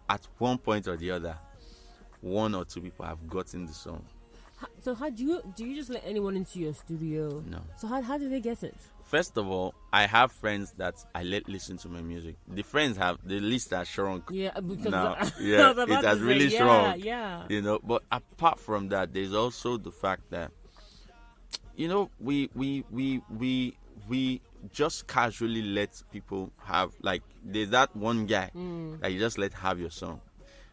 at one point or the other, 1 or 2 people have gotten the song. So how do you just let anyone into your studio? No. So how do they get it? First of all, I have friends that I let listen to my music. The friends have the list has shrunk. Yeah, because Now, I yeah, was about it has to really say, shrunk. Yeah. You know, but apart from that, there's also the fact that, you know, we just casually let people have, like, there's that one guy that you just let have your song.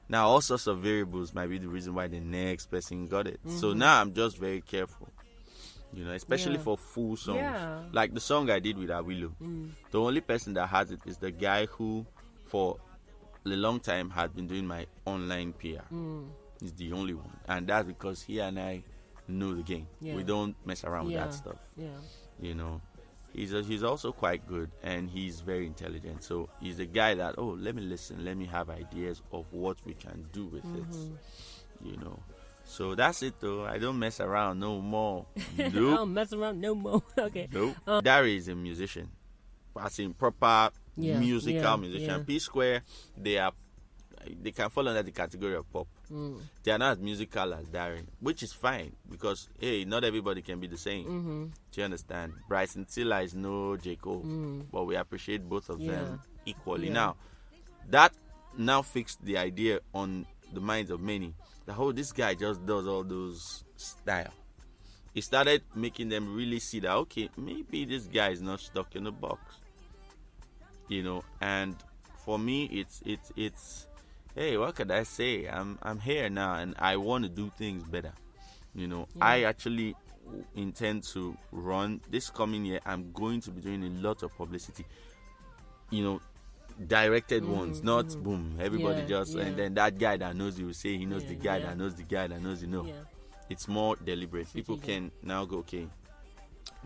Now, all sorts of variables might be the reason why the next person got it. So now I'm just very careful. You know, especially for full songs. Yeah. Like the song I did with Awilo. The only person that has it is the guy who, for a long time, had been doing my online PR. He's the only one. And that's because he and I know the game. Yeah. We don't mess around with that stuff. Yeah. You know, he's also quite good, and he's very intelligent. So he's a guy that, let me listen. Let me have ideas of what we can do with it. You know. So that's it, though. I don't mess around no more. Nope. I don't mess around no more. Okay. Nope. Dari is a musician. As in proper musical musician. Psquare, they can fall under the category of pop. They are not as musical as Dari, which is fine because, hey, not everybody can be the same. Do you understand? Bryson Tiller is no J. Cole, but we appreciate both of them equally. Yeah. Now, that now fixed the idea on the minds of many. This guy just does all those style. He started making them really see that, okay, maybe this guy is not stuck in a box. You know, and for me, it's hey, what could I say? I'm here now, and I want to do things better. You know, I actually intend to run this coming year. I'm going to be doing a lot of publicity. You know, directed ones, not boom. Everybody and then that guy that knows you will say he knows the guy that knows the guy that knows you know. Yeah. It's more deliberate. People can now go, okay,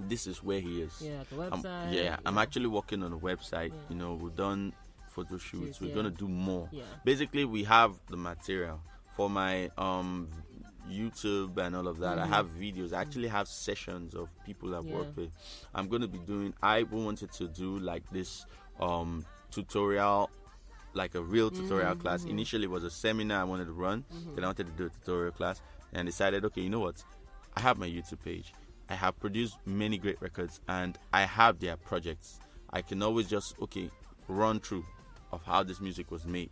this is where he is. Yeah, the website. I'm actually working on a website. You know, we've done photo shoots. We're gonna do more. Yeah. Basically, we have the material for my YouTube and all of that. I have videos. I actually have sessions of people I've worked with. I'm gonna be doing. I wanted to do like this tutorial, like a real tutorial class. Initially, it was a seminar I wanted to run. Then I wanted to do a tutorial class, and decided, okay, you know what? I have my YouTube page. I have produced many great records, and I have their projects. I can always just run through of how this music was made.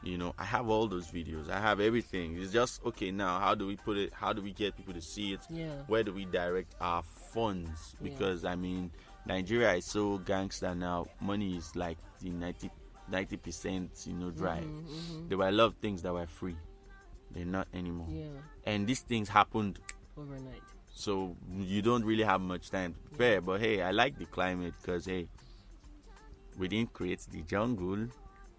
You know, I have all those videos. I have everything. It's just now how do we put it? How do we get people to see it? Where do we direct our funds? Because I mean, Nigeria is so gangster now. Money is like the 90%, you know, drive. There were a lot of things that were free. They're not anymore. And these things happened overnight. So you don't really have much time to prepare. But hey, I like the climate because, hey, we didn't create the jungle,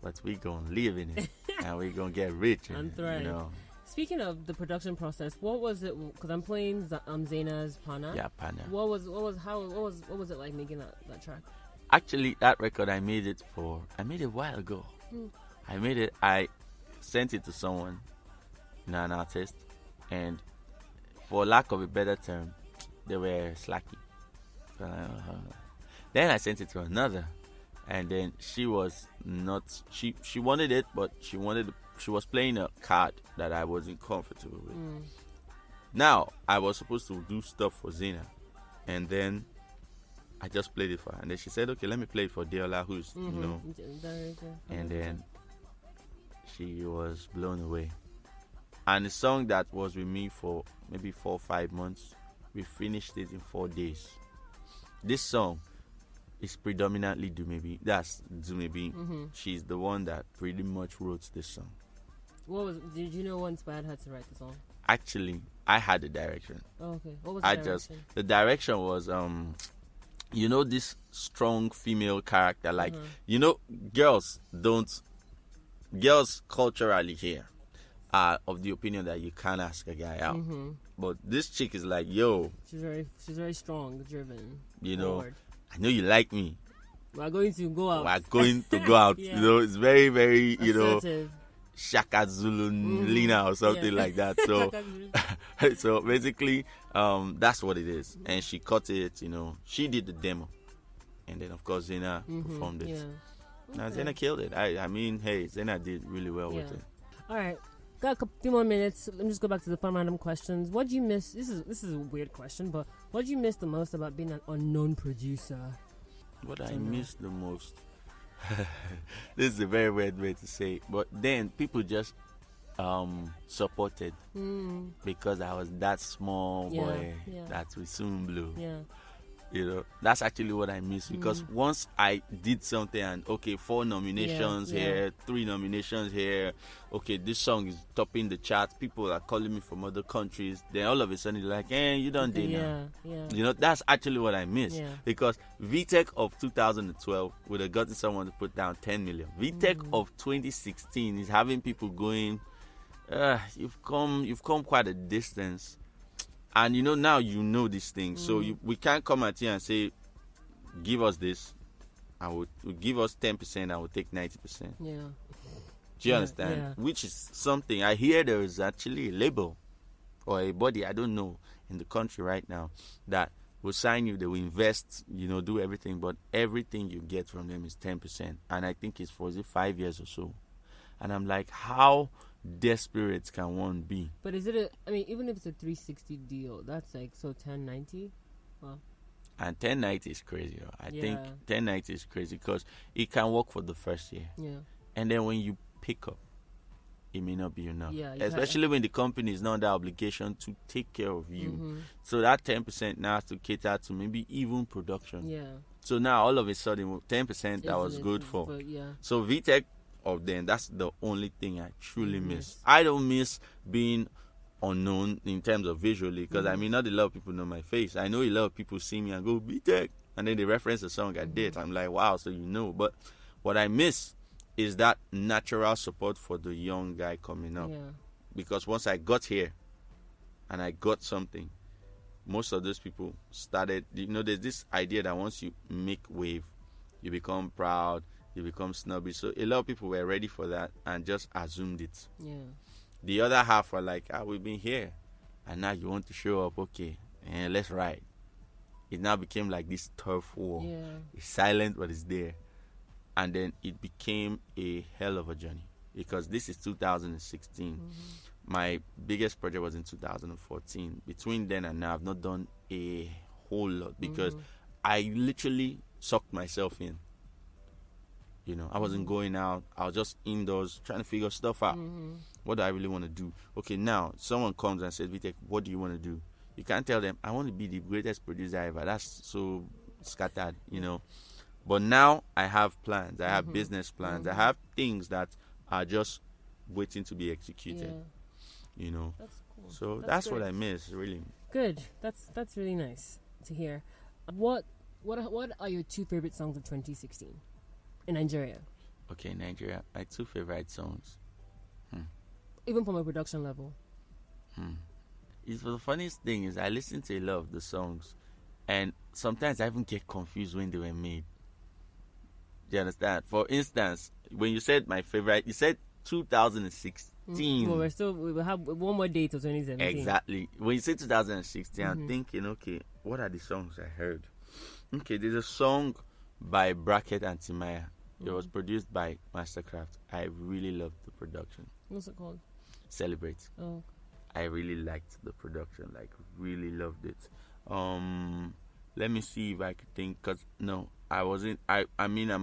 but we gonna live in it. And we gonna get rich in and it, you know. Speaking of the production process, what was it? Because I'm playing Zaina's Pana. Yeah, Pana. What was it like making that track? Actually, that record I made it a while ago. I sent it to someone, an artist, and for lack of a better term, they were slacky. Then I sent it to another, and then she was not. She wanted it, but she was playing a card that I wasn't comfortable with. Now I was supposed to do stuff for Zena, and then I just played it for her, and then she said, "Okay, let me play it for Deola, who's you know." And then she was blown away. And the song that was with me for maybe 4 or 5 months, we finished it in 4 days. This song is predominantly Dumebi. That's Dumebi. She's the one that pretty much wrote this song. Did you know what inspired her to write the song? Actually, I had the direction. Oh, okay. What was the direction? The direction was you know, this strong female character, like you know, girls culturally here are of the opinion that you can't ask a guy out. But this chick is like, yo, she's very strong, driven. You know, forward. I know you like me. We're going to go out. You know, it's very, very, you assertive. know, Shaka Zulu Lina or something like that. So, so basically, that's what it is. And she cut it. You know, she did the demo, and then of course Zena performed it. Now Zena killed it. I mean, hey, Zena did really well with it. All right. got a few more minutes. Let me just go back to the fun random questions. What do you miss? This is a weird question, but what do you miss the most about being an unknown producer? What I miss the most. This is a very weird way to say it, but then people just supported because I was that small boy that we soon blew. Yeah. You know, that's actually what I miss, because once I did something and 4 nominations here, 3 nominations here, this song is topping the charts, people are calling me from other countries, then all of a sudden they're like, you don't do now. You know, that's actually what I miss, because Vtek of 2012 would have gotten someone to put down 10 million. Vtek of 2016 is having people going, you've come quite a distance. And now these things, so we can't come at you and say, give us this, and we'll give us 10%, and we'll take 90%. Yeah. Do you understand? Yeah. Which is something I hear there is actually a label or a body, I don't know, in the country right now that will sign you, they will invest, do everything, but everything you get from them is 10%, and I think it's for 5 years or so. And I'm like, how desperate can one be? But is it even if it's a 360 deal, that's like, so 1090? Well, and 1090 is crazy. I think 1090 is crazy because it can work for the first year. Yeah. And then when you pick up, it may not be enough. Yeah, especially when the company is not under obligation to take care of you. So that 10% now has to cater to maybe even production. Yeah. So now all of a sudden 10% that was good for. So Vtek of them, that's the only thing I truly miss. I don't miss being unknown in terms of visually, because not a lot of people know my face. I know a lot of people see me and go Vtek, and then they reference the song I did. I'm like, wow, so but what I miss is that natural support for the young guy coming up. Because once I got here and I got something, most of those people started, there's this idea that once you make wave, you become proud, you become snobby. So a lot of people were ready for that and just assumed it. Yeah. The other half were like, we've been here, and now you want to show up, and let's ride. It now became like this turf war. Yeah. It's silent, but it's there. And then it became a hell of a journey, because this is 2016. My biggest project was in 2014. Between then and now, I've not done a whole lot, because I literally sucked myself in. I wasn't going out. I was just indoors trying to figure stuff out. What do I really want to do? Now someone comes and says, Vtek, what do you want to do? You can't tell them, I want to be the greatest producer ever. That's so scattered, But now I have plans. I have business plans. I have things that are just waiting to be executed. Yeah. That's cool. So that's what I miss, really. Good. That's really nice to hear. What are your 2 favorite songs of 2016? In Nigeria. Nigeria. My 2 favorite songs. Even from a production level. The funniest thing is I listen to a lot of the songs, and sometimes I even get confused when they were made. Do you understand? For instance, when you said my favorite, you said 2016. Well, we will have one more date of 2017. Exactly. When you say 2016, I'm thinking, what are the songs I heard? There's a song by Bracket and Timaya. It was produced by Mastercraft. I really loved the production. What's it called? Celebrate. Oh. I really liked the production. Really loved it. Let me see if I could think. Because, no, I wasn't. I'm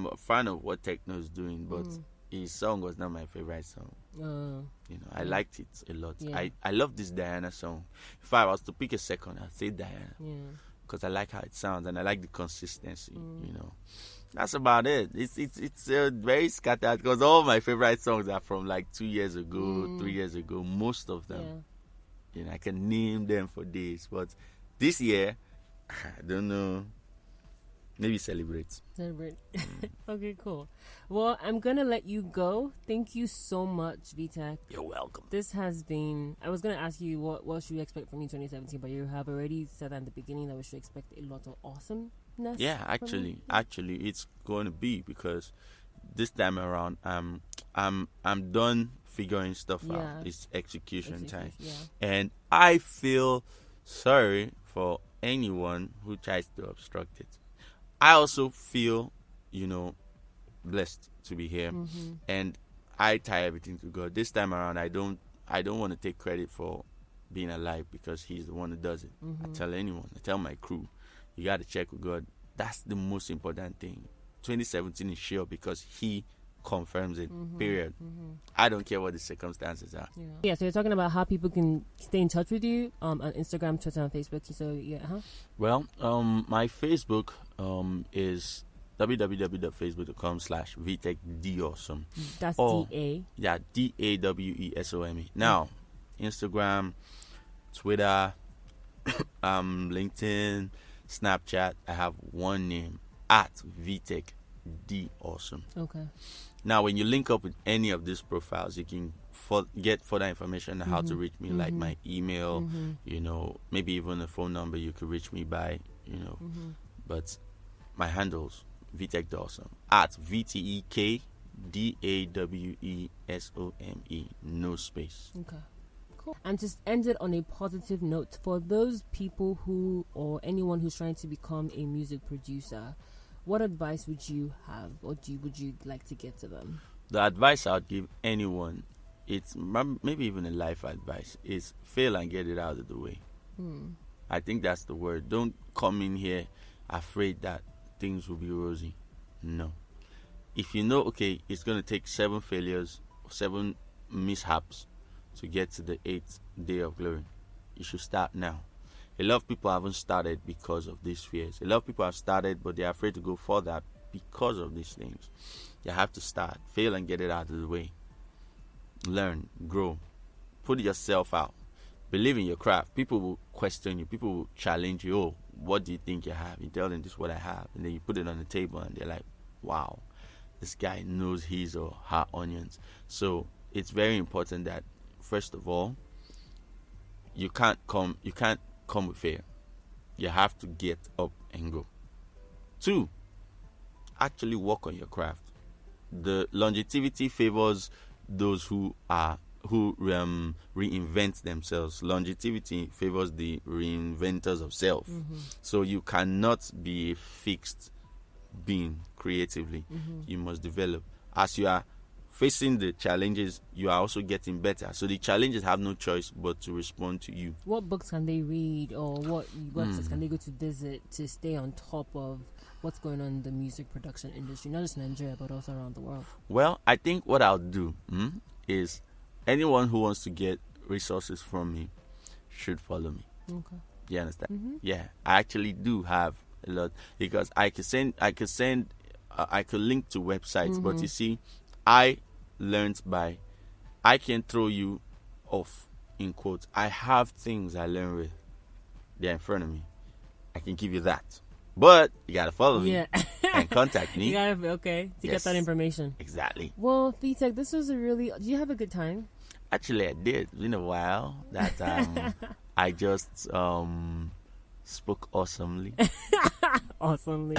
a fan of what Techno is doing, but his song was not my favorite song. I liked it a lot. Yeah. I love this Diana song. If I was to pick a second, I'd say Diana. Yeah. Because I like how it sounds and I like the consistency, That's about it. It's very scattered, because all my favorite songs are from 2 years ago, 3 years ago, most of them. I can name them for days. But this year, I don't know. Maybe celebrate. Okay, cool. Well, I'm going to let you go. Thank you so much, Vtek. You're welcome. This has been... I was going to ask you what should we expect from you in 2017, but you have already said at the beginning that we should expect a lot of awesomeness. Yeah, actually, it's going to be, because this time around, I'm done figuring stuff out. It's execution time. Yeah. And I feel sorry for anyone who tries to obstruct it. I also feel, blessed to be here. And I tie everything to God. This time around, I don't I don't want to take credit for being alive because he's the one who does it. I tell anyone, I tell my crew, you got to check with God. That's the most important thing. 2017 is sure because he confirms it, period. I don't care what the circumstances are. Yeah, so you're talking about how people can stay in touch with you on Instagram, Twitter, and Facebook. So, Well, my Facebook is www.facebook.com/VtekDawesome. That's D-A. Yeah, DAWESOME. Now, Instagram, Twitter, LinkedIn, Snapchat. I have one name, @VtekDawesome. Okay. Now, when you link up with any of these profiles, you can get further information on how to reach me, like my email, maybe even a phone number you could reach me by, But my handles, Vtek Dawesome, @VTEKDAWESOME, no space. Okay. Cool. And just end it on a positive note for those people who, or anyone who's trying to become a music producer. What advice would you have, or would you like to give to them? The advice I'd give anyone, it's maybe even a life advice, is fail and get it out of the way. I think that's the word. Don't come in here afraid that things will be rosy. No. If you know, okay, it's going to take 7 failures, 7 mishaps to get to the 8th day of glory, you should start now. A lot of people haven't started because of these fears. A lot of people have started, but they're afraid to go further because of these things. You have to start. Fail and get it out of the way. Learn, grow, put yourself out. Believe in your craft. People will question you. People will challenge you. Oh, what do you think you have? You tell them this is what I have. And then you put it on the table and they're like, wow, this guy knows his or her onions. So it's very important that, first of all, you can't come with fear. You have to get up and go. 2, actually work on your craft. The longevity favors those who reinvent themselves. Longevity favors the reinventors of self. So you cannot be a fixed being creatively. You must develop. As you are facing the challenges, you are also getting better. So the challenges have no choice but to respond to you. What books can they read, or what websites can they go to visit to stay on top of what's going on in the music production industry, not just in Nigeria, but also around the world? Well, I think what I'll do is anyone who wants to get resources from me should follow me. Okay. Do you understand? Yeah, I actually do have a lot, because I could link to websites, but you see, I can throw you off, in quotes. I have things I learn with. They're in front of me. I can give you that. But you gotta follow me and contact me. You gotta to get that information. Exactly. Well, Vtek, this was did you have a good time? Actually, I did. It's been a while that I just spoke awesomely. Awesomely.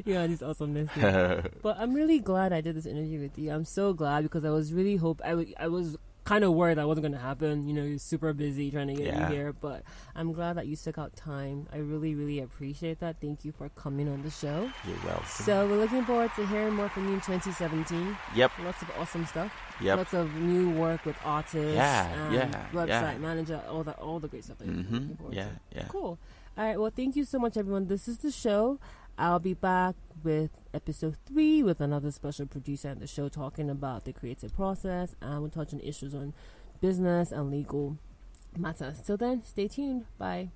This awesomeness thing. But I'm really glad I did this interview with you. I'm so glad, because I was really I was kind of worried that wasn't going to happen. You're super busy trying to get you here, but I'm glad that you took out time. I really, really appreciate that. Thank you for coming on the show. You're welcome. So we're looking forward to hearing more from you in 2017. Yep. Lots of awesome stuff. Yep. Lots of new work with artists. Website manager, all the great stuff that you're looking forward to. Yeah. Cool. All right. Well, thank you so much, everyone. This is the show. I'll be back with episode 3 with another special producer at the show, talking about the creative process, and we'll touch on issues on business and legal matters. Till then, stay tuned. Bye.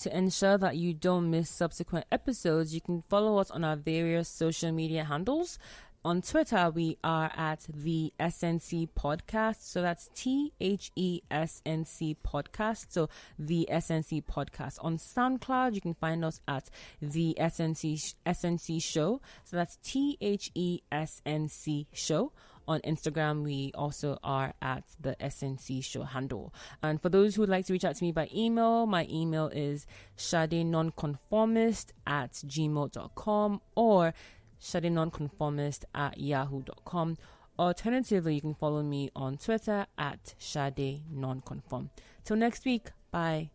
To ensure that you don't miss subsequent episodes, you can follow us on our various social media handles. On Twitter, we are at TheSNCPodcast. So that's TheSNCPodcast. So TheSNCPodcast. On SoundCloud, you can find us at SNC Show. So that's TheSNC Show. On Instagram, we also are at the SNC Show handle. And for those who would like to reach out to me by email, my email is shadenonconformist@gmail.com or shadenonconformist@yahoo.com. Alternatively, you can follow me on Twitter at shadenonconform. Till next week, bye.